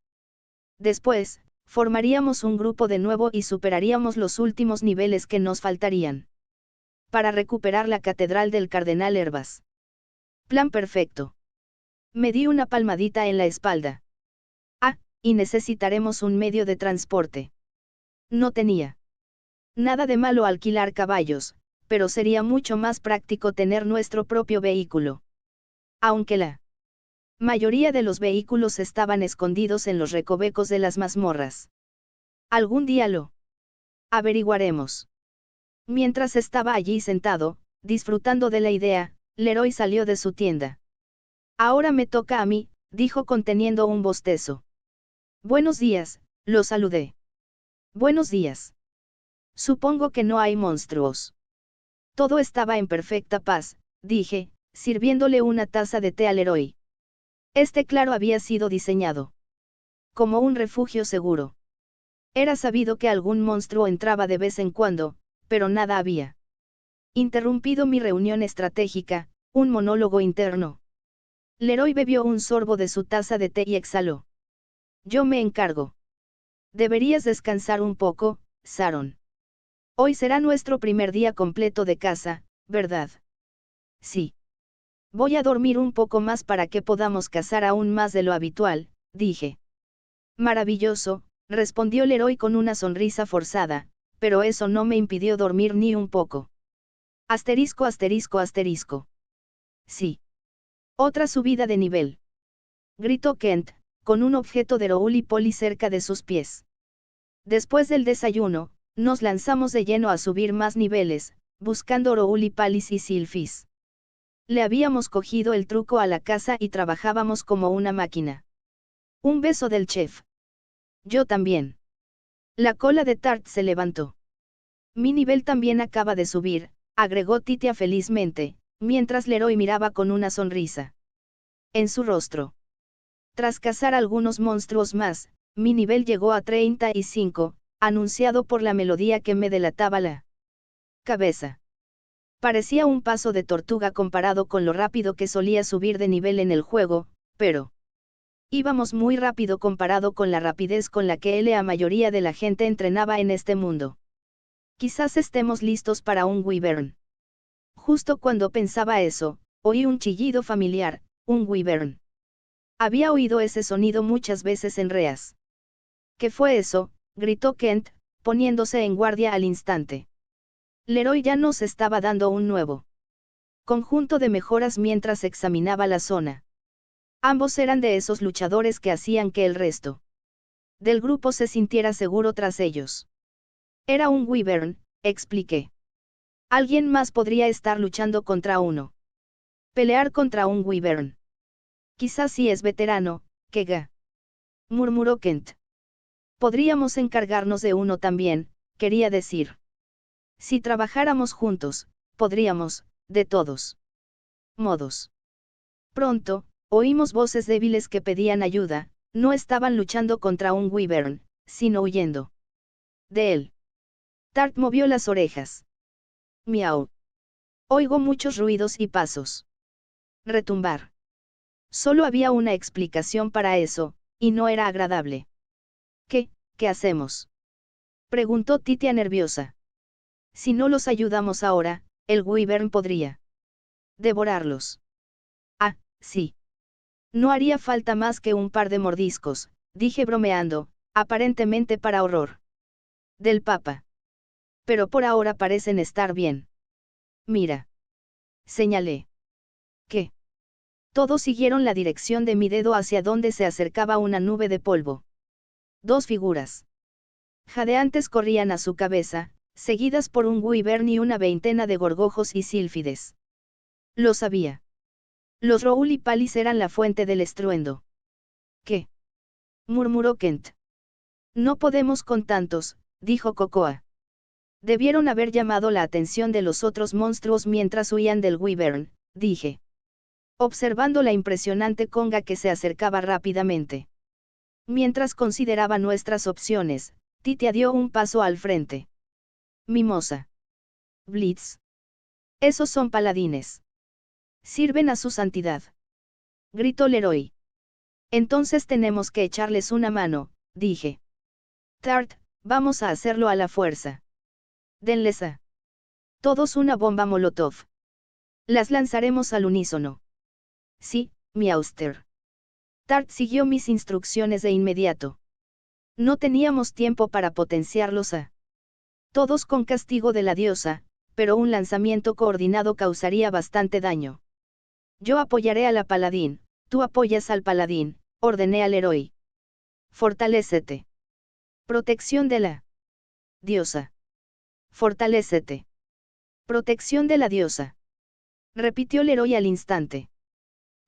Después, formaríamos un grupo de nuevo y superaríamos los últimos niveles que nos faltarían para recuperar la catedral del Cardenal Herbas. Plan perfecto. Me di una palmadita en la espalda. Ah, y necesitaremos un medio de transporte. No tenía nada de malo alquilar caballos, pero sería mucho más práctico tener nuestro propio vehículo. Aunque la mayoría de los vehículos estaban escondidos en los recovecos de las mazmorras. Algún día lo averiguaremos. Mientras estaba allí sentado, disfrutando de la idea, Leroy salió de su tienda. Ahora me toca a mí, dijo conteniendo un bostezo. Buenos días, lo saludé. Buenos días. Supongo que no hay monstruos. Todo estaba en perfecta paz, dije, sirviéndole una taza de té al héroe. Claro había sido diseñado como un refugio seguro. Era sabido que algún monstruo entraba de vez en cuando, pero nada había interrumpido mi reunión estratégica, un monólogo interno. Leroy bebió un sorbo de su taza de té y exhaló. Yo me encargo. Deberías descansar un poco, Sharon. Hoy será nuestro primer día completo de casa, ¿verdad? Sí. Voy a dormir un poco más para que podamos cazar aún más de lo habitual, dije. Maravilloso, respondió Leroy con una sonrisa forzada, pero eso no me impidió dormir ni un poco. Asterisco asterisco asterisco. Sí. Otra subida de nivel. Gritó Kent, con un objeto de rouli poly cerca de sus pies. Después del desayuno, nos lanzamos de lleno a subir más niveles, buscando rouli palis y silfis. Le habíamos cogido el truco a la casa y trabajábamos como una máquina. Un beso del chef. Yo también. La cola de Tart se levantó. Mi nivel también acaba de subir, agregó Titia felizmente, mientras Leroy miraba con una sonrisa en su rostro. Tras cazar algunos monstruos más, mi nivel llegó a 35, anunciado por la melodía que me delataba la cabeza. Parecía un paso de tortuga comparado con lo rápido que solía subir de nivel en el juego, pero íbamos muy rápido comparado con la rapidez con la que la mayoría de la gente entrenaba en este mundo. Quizás estemos listos para un wyvern. Justo cuando pensaba eso, oí un chillido familiar, un wyvern. Había oído ese sonido muchas veces en Reas. ¿Qué fue eso?, gritó Kent, poniéndose en guardia al instante. Leroy ya nos estaba dando un nuevo conjunto de mejoras mientras examinaba la zona. Ambos eran de esos luchadores que hacían que el resto del grupo se sintiera seguro tras ellos. Era un wyvern, expliqué. Alguien más podría estar luchando contra uno. Pelear contra un wyvern. Quizás si es veterano, Kega. Murmuró Kent. Podríamos encargarnos de uno también, quería decir. Si trabajáramos juntos, podríamos, de todos modos. Pronto, oímos voces débiles que pedían ayuda, no estaban luchando contra un wyvern, sino huyendo de él. Tart movió las orejas. Miau. Oigo muchos ruidos y pasos. Retumbar. Solo había una explicación para eso, y no era agradable. ¿Qué hacemos?, preguntó Titia nerviosa. Si no los ayudamos ahora, el wyvern podría devorarlos. Ah, sí. No haría falta más que un par de mordiscos, dije bromeando, aparentemente para horror del Papa. Pero por ahora parecen estar bien. Mira. Señalé. ¿Qué? Todos siguieron la dirección de mi dedo hacia donde se acercaba una nube de polvo. Dos figuras jadeantes corrían a su cabeza, seguidas por un wyvern y una veintena de gorgojos y sílfides. Lo sabía. Los rouli palis eran la fuente del estruendo. ¿Qué?, murmuró Kent. No podemos con tantos, dijo Cocoa. Debieron haber llamado la atención de los otros monstruos mientras huían del wyvern, dije. Observando la impresionante conga que se acercaba rápidamente. Mientras consideraba nuestras opciones, Titia dio un paso al frente. Mimosa. Blitz. Esos son paladines. Sirven a su santidad. Gritó Leroy. Entonces tenemos que echarles una mano, dije. Tart, vamos a hacerlo a la fuerza. Denles a todos una bomba molotov. Las lanzaremos al unísono. Sí, mi Auster. Tart siguió mis instrucciones de inmediato. No teníamos tiempo para potenciarlos a todos con castigo de la diosa, pero un lanzamiento coordinado causaría bastante daño. Yo apoyaré a la paladín, tú apoyas al paladín, ordené al héroe. Fortalécete. Protección de la diosa. Fortalécete. Protección de la diosa. Repitió Leroy al instante.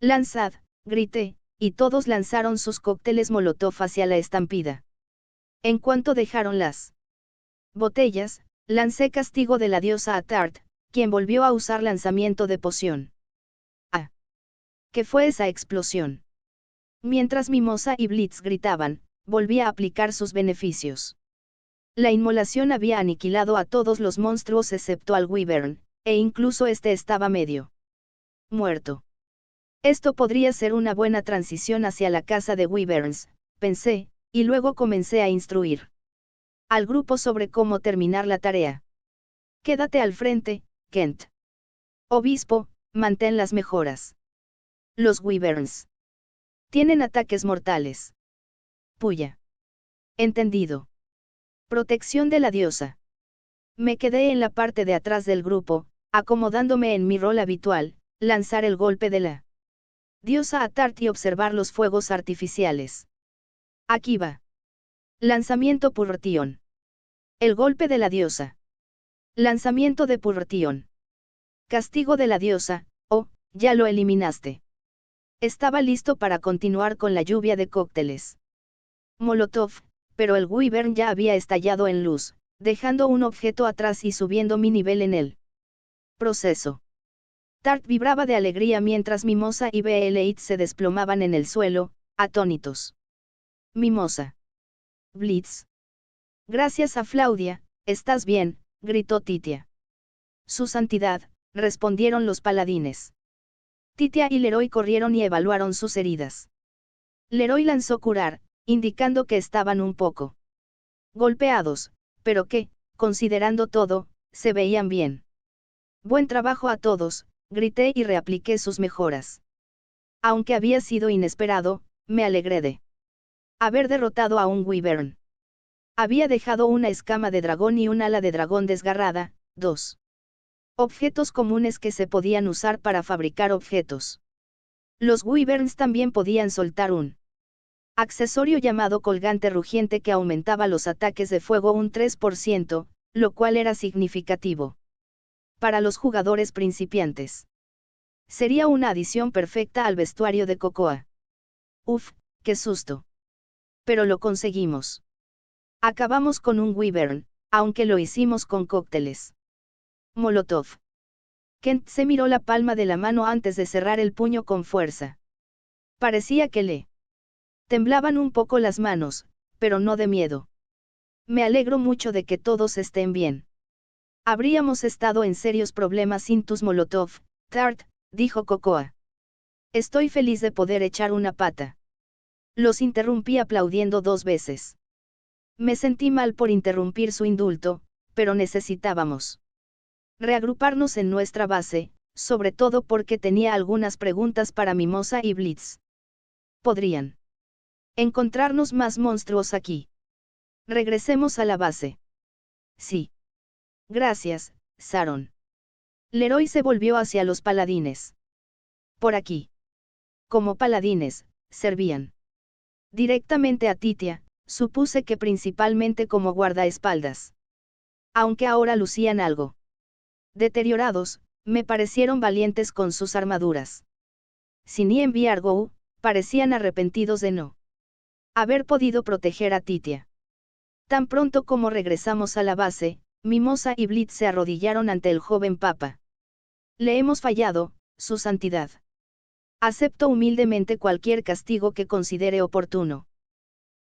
Lanzad, grité, y todos lanzaron sus cócteles Molotov hacia la estampida. En cuanto dejaron las botellas, lancé castigo de la diosa a Tart, quien volvió a usar lanzamiento de poción. ¡Ah! ¿Qué fue esa explosión? Mientras Mimosa y Blitz gritaban, volví a aplicar sus beneficios. La inmolación había aniquilado a todos los monstruos excepto al Wyvern, e incluso este estaba medio muerto. Esto podría ser una buena transición hacia la casa de Wyverns, pensé, y luego comencé a instruir al grupo sobre cómo terminar la tarea. Quédate al frente, Kent. Obispo, mantén las mejoras. Los Wyverns tienen ataques mortales. Puya. Entendido. Protección de la diosa. Me quedé en la parte de atrás del grupo, acomodándome en mi rol habitual, lanzar el golpe de la diosa a Tart y observar los fuegos artificiales. Aquí va. Lanzamiento Purrtion. El golpe de la diosa. Lanzamiento de Purrtion. Castigo de la diosa, oh, ya lo eliminaste. Estaba listo para continuar con la lluvia de cócteles Molotov, pero el Wyvern ya había estallado en luz, dejando un objeto atrás y subiendo mi nivel en el proceso. Tart vibraba de alegría mientras Mimosa y Blitz se desplomaban en el suelo, atónitos. Mimosa. Blitz. Gracias a Flaudia, estás bien, gritó Titia. Su santidad, respondieron los paladines. Titia y Leroy corrieron y evaluaron sus heridas. Leroy lanzó curar, indicando que estaban un poco golpeados, pero que, considerando todo, se veían bien. Buen trabajo a todos, grité y reapliqué sus mejoras. Aunque había sido inesperado, me alegré de haber derrotado a un Wyvern. Había dejado una escama de dragón y un ala de dragón desgarrada, dos objetos comunes que se podían usar para fabricar objetos. Los Wyverns también podían soltar un accesorio llamado colgante rugiente que aumentaba los ataques de fuego un 3%, lo cual era significativo para los jugadores principiantes. Sería una adición perfecta al vestuario de Cocoa. Uf, qué susto. Pero lo conseguimos. Acabamos con un Wyvern, aunque lo hicimos con cócteles Molotov. Kent se miró la palma de la mano antes de cerrar el puño con fuerza. Parecía que le temblaban un poco las manos, pero no de miedo. Me alegro mucho de que todos estén bien. Habríamos estado en serios problemas sin tus Molotov, Tart, dijo Cocoa. Estoy feliz de poder echar una pata. Los interrumpí aplaudiendo 2 veces. Me sentí mal por interrumpir su indulto, pero necesitábamos reagruparnos en nuestra base, sobre todo porque tenía algunas preguntas para Mimosa y Blitz. ¿Podrían encontrarnos más monstruos aquí? Regresemos a la base. Sí. Gracias, Sharon. Leroy se volvió hacia los paladines. Por aquí. Como paladines, servían directamente a Titia, supuse que principalmente como guardaespaldas. Aunque ahora lucían algo deteriorados, me parecieron valientes con sus armaduras. Sin y Argou, parecían arrepentidos de no haber podido proteger a Titia. Tan pronto como regresamos a la base, Mimosa y Blitz se arrodillaron ante el joven papa. Le hemos fallado, su santidad. Acepto humildemente cualquier castigo que considere oportuno.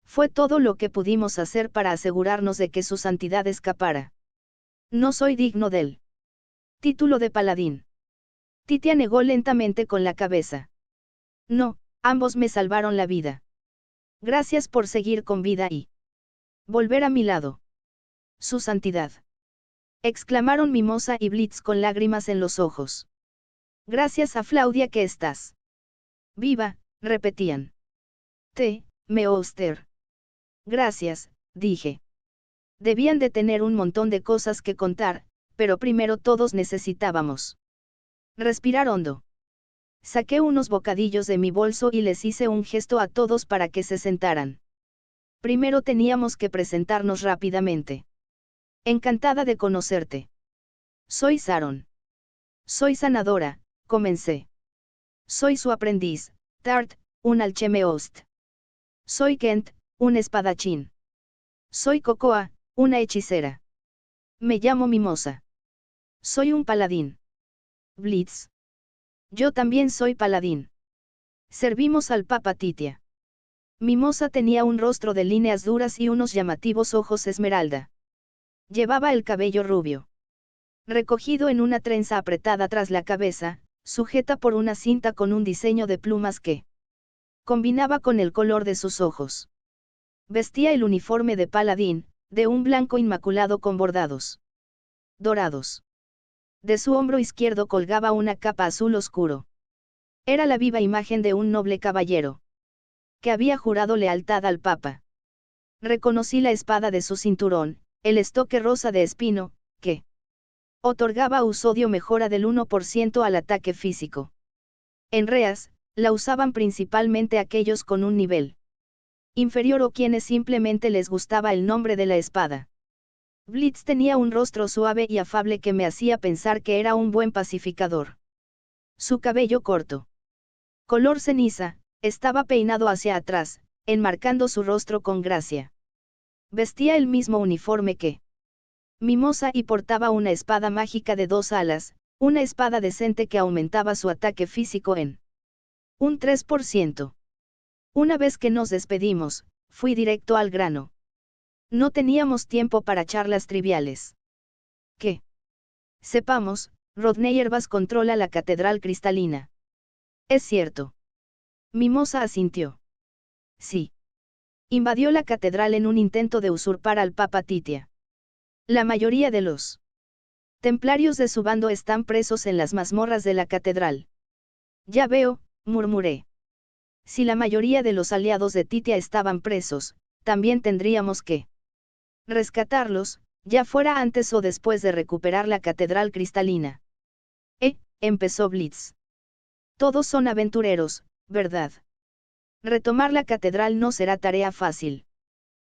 Fue todo lo que pudimos hacer para asegurarnos de que su santidad escapara. No soy digno del título de paladín. Titia negó lentamente con la cabeza. No, ambos me salvaron la vida. Gracias por seguir con vida y volver a mi lado. Su santidad. Exclamaron Mimosa y Blitz con lágrimas en los ojos. Gracias a Flaudia que estás viva, repetían. Meoster. Gracias, dije. Debían de tener un montón de cosas que contar, pero primero todos necesitábamos respirar hondo. Saqué unos bocadillos de mi bolso y les hice un gesto a todos para que se sentaran. Primero teníamos que presentarnos rápidamente. Encantada de conocerte. Soy Sharon. Soy sanadora, comencé. Soy su aprendiz, Tart, un alchemist. Soy Kent, un espadachín. Soy Cocoa, una hechicera. Me llamo Mimosa. Soy un paladín. Blitz. Yo también soy paladín. Servimos al Papa Titia. Mimosa tenía un rostro de líneas duras y unos llamativos ojos esmeralda. Llevaba el cabello rubio, recogido en una trenza apretada tras la cabeza, sujeta por una cinta con un diseño de plumas que combinaba con el color de sus ojos. Vestía el uniforme de paladín, de un blanco inmaculado con bordados dorados. De su hombro izquierdo colgaba una capa azul oscuro. Era la viva imagen de un noble caballero que había jurado lealtad al Papa. Reconocí la espada de su cinturón, el estoque rosa de espino, que otorgaba usodio mejora del 1% al ataque físico. En Reas, la usaban principalmente aquellos con un nivel inferior o quienes simplemente les gustaba el nombre de la espada. Blitz tenía un rostro suave y afable que me hacía pensar que era un buen pacificador. Su cabello corto, color ceniza, estaba peinado hacia atrás, enmarcando su rostro con gracia. Vestía el mismo uniforme que Mimosa y portaba una espada mágica de 2 alas, una espada decente que aumentaba su ataque físico en un 3%. Una vez que nos despedimos, fui directo al grano. No teníamos tiempo para charlas triviales. Que sepamos, Rodney Herbas controla la catedral cristalina. Es cierto. Mimosa asintió. Sí. Invadió la catedral en un intento de usurpar al Papa Titia. La mayoría de los templarios de su bando están presos en las mazmorras de la catedral. Ya veo, murmuré. Si la mayoría de los aliados de Titia estaban presos, también tendríamos que rescatarlos, ya fuera antes o después de recuperar la catedral cristalina. Empezó Blitz. Todos son aventureros, ¿verdad? Retomar la catedral no será tarea fácil.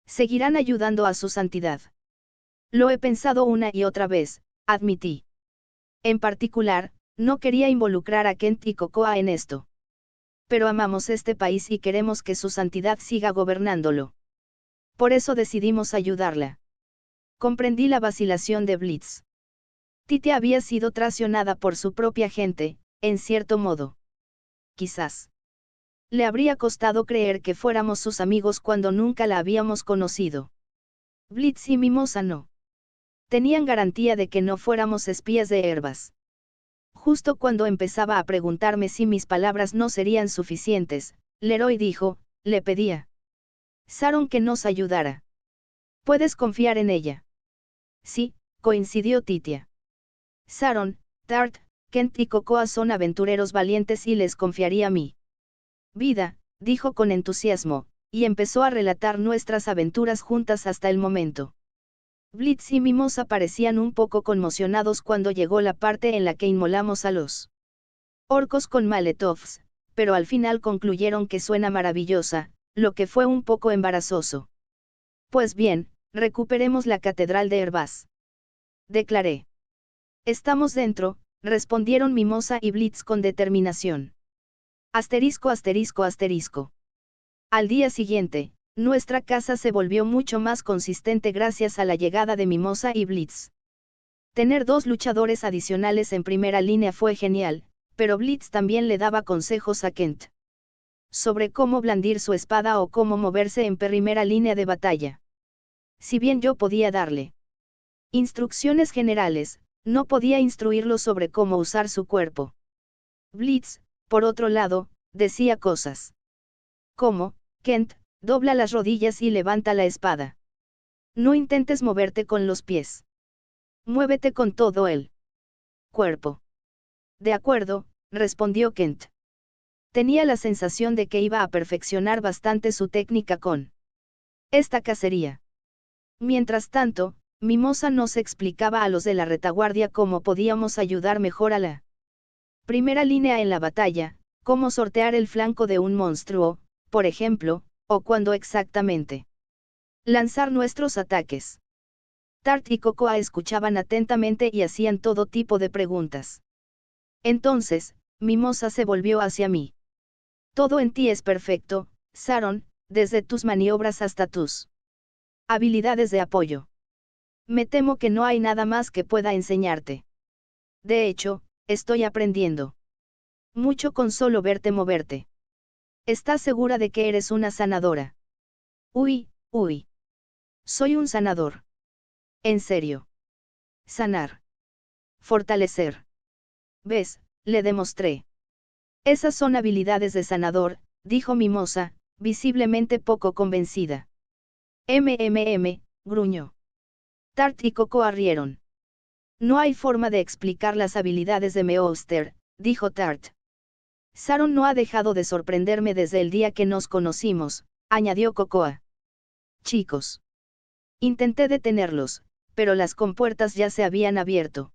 Seguirán ayudando a su santidad. Lo he pensado una y otra vez, admití. En particular, no quería involucrar a Kent y Cocoa en esto. Pero amamos este país y queremos que su santidad siga gobernándolo. Por eso decidimos ayudarla. Comprendí la vacilación de Blitz. Titia había sido traicionada por su propia gente, en cierto modo. Quizás le habría costado creer que fuéramos sus amigos cuando nunca la habíamos conocido. Blitz y Mimosa no tenían garantía de que no fuéramos espías de Herbas. Justo cuando empezaba a preguntarme si mis palabras no serían suficientes, Leroy dijo, le pedía Sharon que nos ayudara. ¿Puedes confiar en ella? Sí, coincidió Titia. Sharon, Tart, Kent y Cocoa son aventureros valientes y les confiaría mi vida, dijo con entusiasmo, y empezó a relatar nuestras aventuras juntas hasta el momento. Blitz y Mimosa parecían un poco conmocionados cuando llegó la parte en la que inmolamos a los orcos con Maletovs, pero al final concluyeron que suena maravillosa, lo que fue un poco embarazoso. Pues bien, recuperemos la catedral de Herbas. Declaré. Estamos dentro, respondieron Mimosa y Blitz con determinación. Asterisco asterisco asterisco. Al día siguiente, nuestra casa se volvió mucho más consistente gracias a la llegada de Mimosa y Blitz. Tener 2 luchadores adicionales en primera línea fue genial, pero Blitz también le daba consejos a Kent sobre cómo blandir su espada o cómo moverse en primera línea de batalla. Si bien yo podía darle instrucciones generales, no podía instruirlo sobre cómo usar su cuerpo. Blitz, por otro lado, decía cosas como, Kent, dobla las rodillas y levanta la espada. No intentes moverte con los pies. Muévete con todo el cuerpo. De acuerdo, respondió Kent. Tenía la sensación de que iba a perfeccionar bastante su técnica con esta cacería. Mientras tanto, Mimosa nos explicaba a los de la retaguardia cómo podíamos ayudar mejor a la primera línea en la batalla, cómo sortear el flanco de un monstruo, por ejemplo, o cuándo exactamente lanzar nuestros ataques. Tart y Cocoa escuchaban atentamente y hacían todo tipo de preguntas. Entonces, Mimosa se volvió hacia mí. Todo en ti es perfecto, Sharon, desde tus maniobras hasta tus habilidades de apoyo. Me temo que no hay nada más que pueda enseñarte. De hecho, estoy aprendiendo mucho con solo verte moverte. ¿Estás segura de que eres una sanadora? Uy, uy. Soy un sanador. En serio. Sanar. Fortalecer. ¿Ves? Le demostré. Esas son habilidades de sanador, dijo Mimosa, visiblemente poco convencida. Gruñó. Tart y Cocoa rieron. No hay forma de explicar las habilidades de Meowster, dijo Tart. Sharon no ha dejado de sorprenderme desde el día que nos conocimos, añadió Cocoa. Chicos. Intenté detenerlos, pero las compuertas ya se habían abierto.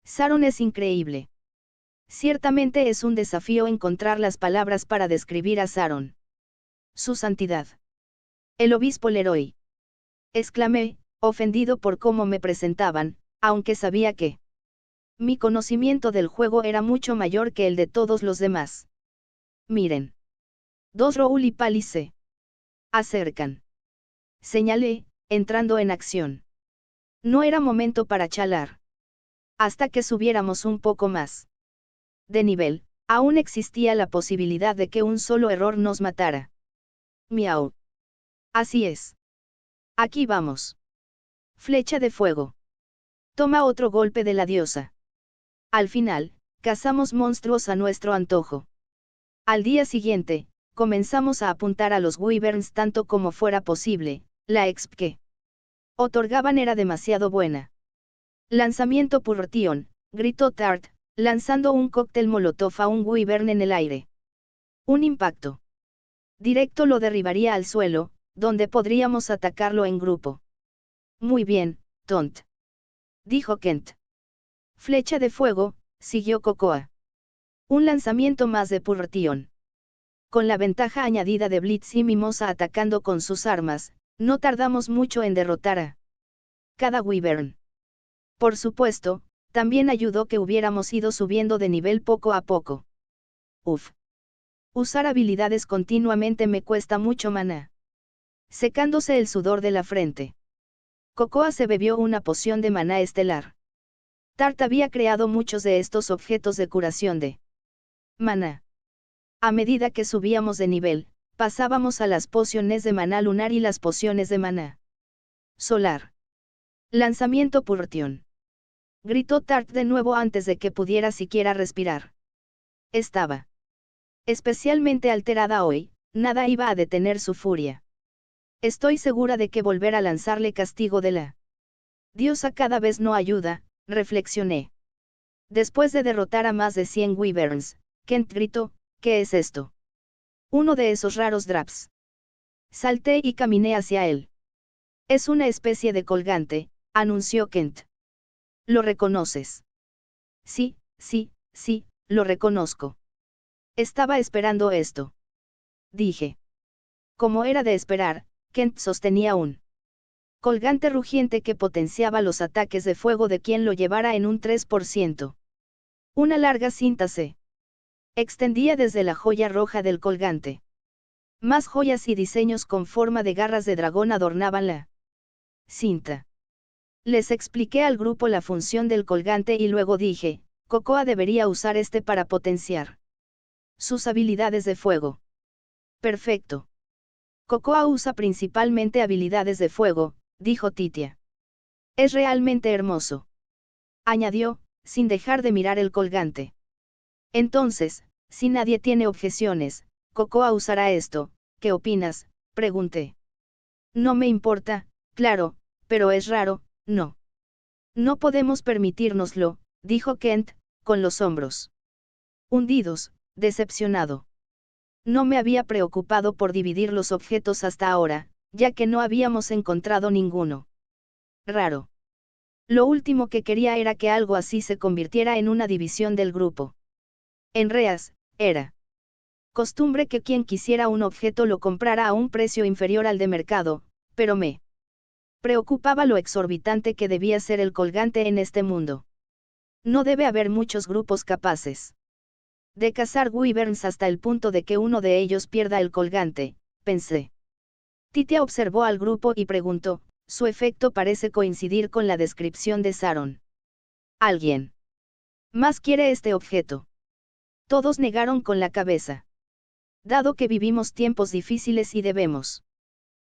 Sharon es increíble. Ciertamente es un desafío encontrar las palabras para describir a Sharon. Su santidad. El obispo Leroy. Exclamé, ofendido por cómo me presentaban, aunque sabía que mi conocimiento del juego era mucho mayor que el de todos los demás. Miren. Dos Raúl y Pali se acercan. Señalé, entrando en acción. No era momento para chalar. Hasta que subiéramos un poco más de nivel, aún existía la posibilidad de que un solo error nos matara. Miau. Así es. Aquí vamos. Flecha de fuego. Toma otro golpe de la diosa. Al final, cazamos monstruos a nuestro antojo. Al día siguiente, comenzamos a apuntar a los wyverns tanto como fuera posible, la exp que otorgaban era demasiado buena. Lanzamiento Purtion, gritó Tart, lanzando un cóctel molotov a un wyvern en el aire. Un impacto directo lo derribaría al suelo, donde podríamos atacarlo en grupo. Muy bien, Tont. Dijo Kent. Flecha de fuego, siguió Cocoa. Un lanzamiento más de Purtion. Con la ventaja añadida de Blitz y Mimosa atacando con sus armas, no tardamos mucho en derrotar a cada wyvern. Por supuesto, también ayudó que hubiéramos ido subiendo de nivel poco a poco. Uf. Usar habilidades continuamente me cuesta mucho maná. Secándose el sudor de la frente. Cocoa se bebió una poción de maná estelar. Tart había creado muchos de estos objetos de curación de maná. A medida que subíamos de nivel, pasábamos a las pociones de maná lunar y las pociones de maná solar. Lanzamiento Purtion. Gritó Tart de nuevo antes de que pudiera siquiera respirar. Estaba especialmente alterada hoy, nada iba a detener su furia. Estoy segura de que volver a lanzarle castigo de la diosa cada vez no ayuda, reflexioné. Después de derrotar a más de 100 wyverns, Kent gritó, ¿qué es esto? Uno de esos raros draps. Salté y caminé hacia él. Es una especie de colgante, anunció Kent. ¿Lo reconoces? Sí, lo reconozco. Estaba esperando esto. Dije. Como era de esperar, Kent sostenía un colgante rugiente que potenciaba los ataques de fuego de quien lo llevara en un 3%. Una larga cinta se extendía desde la joya roja del colgante. Más joyas y diseños con forma de garras de dragón adornaban la cinta. Les expliqué al grupo la función del colgante y luego dije, Cocoa debería usar este para potenciar sus habilidades de fuego. Perfecto. Cocoa usa principalmente habilidades de fuego, dijo Titia. Es realmente hermoso. Añadió, sin dejar de mirar el colgante. Entonces, si nadie tiene objeciones, Cocoa usará esto, ¿qué opinas? Pregunté. No me importa, claro, pero es raro, no. No podemos permitírnoslo, dijo Kent, con los hombros hundidos, decepcionado. No me había preocupado por dividir los objetos hasta ahora, ya que no habíamos encontrado ninguno raro. Lo último que quería era que algo así se convirtiera en una división del grupo. En Reas, era costumbre que quien quisiera un objeto lo comprara a un precio inferior al de mercado, pero me preocupaba lo exorbitante que debía ser el colgante en este mundo. No debe haber muchos grupos capaces De cazar wyverns hasta el punto de que uno de ellos pierda el colgante, pensé. Titia observó al grupo y preguntó, su efecto parece coincidir con la descripción de Sharon. ¿Alguien más quiere este objeto? Todos negaron con la cabeza. Dado que vivimos tiempos difíciles y debemos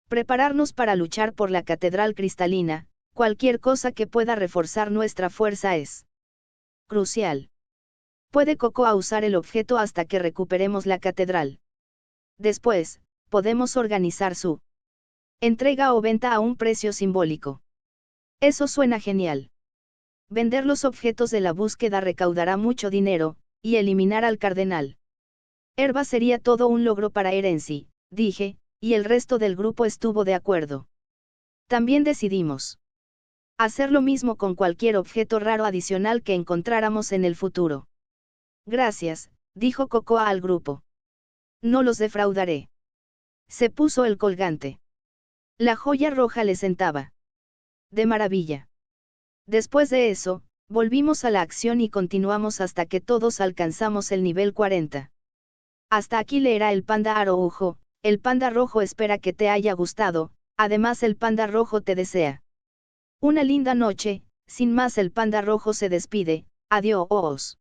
prepararnos para luchar por la catedral cristalina, cualquier cosa que pueda reforzar nuestra fuerza es crucial. Puede Cocoa usar el objeto hasta que recuperemos la catedral. Después, podemos organizar su entrega o venta a un precio simbólico. Eso suena genial. Vender los objetos de la búsqueda recaudará mucho dinero, y eliminar al cardenal Herba sería todo un logro para Erency, dije, y el resto del grupo estuvo de acuerdo. También decidimos hacer lo mismo con cualquier objeto raro adicional que encontráramos en el futuro. Gracias, dijo Cocoa al grupo. No los defraudaré. Se puso el colgante. La joya roja le sentaba de maravilla. Después de eso, volvimos a la acción y continuamos hasta que todos alcanzamos el nivel 40. Hasta aquí leerá el panda Aroujo. El panda rojo espera que te haya gustado, además el panda rojo te desea una linda noche. Sin más, el panda rojo se despide, adiós.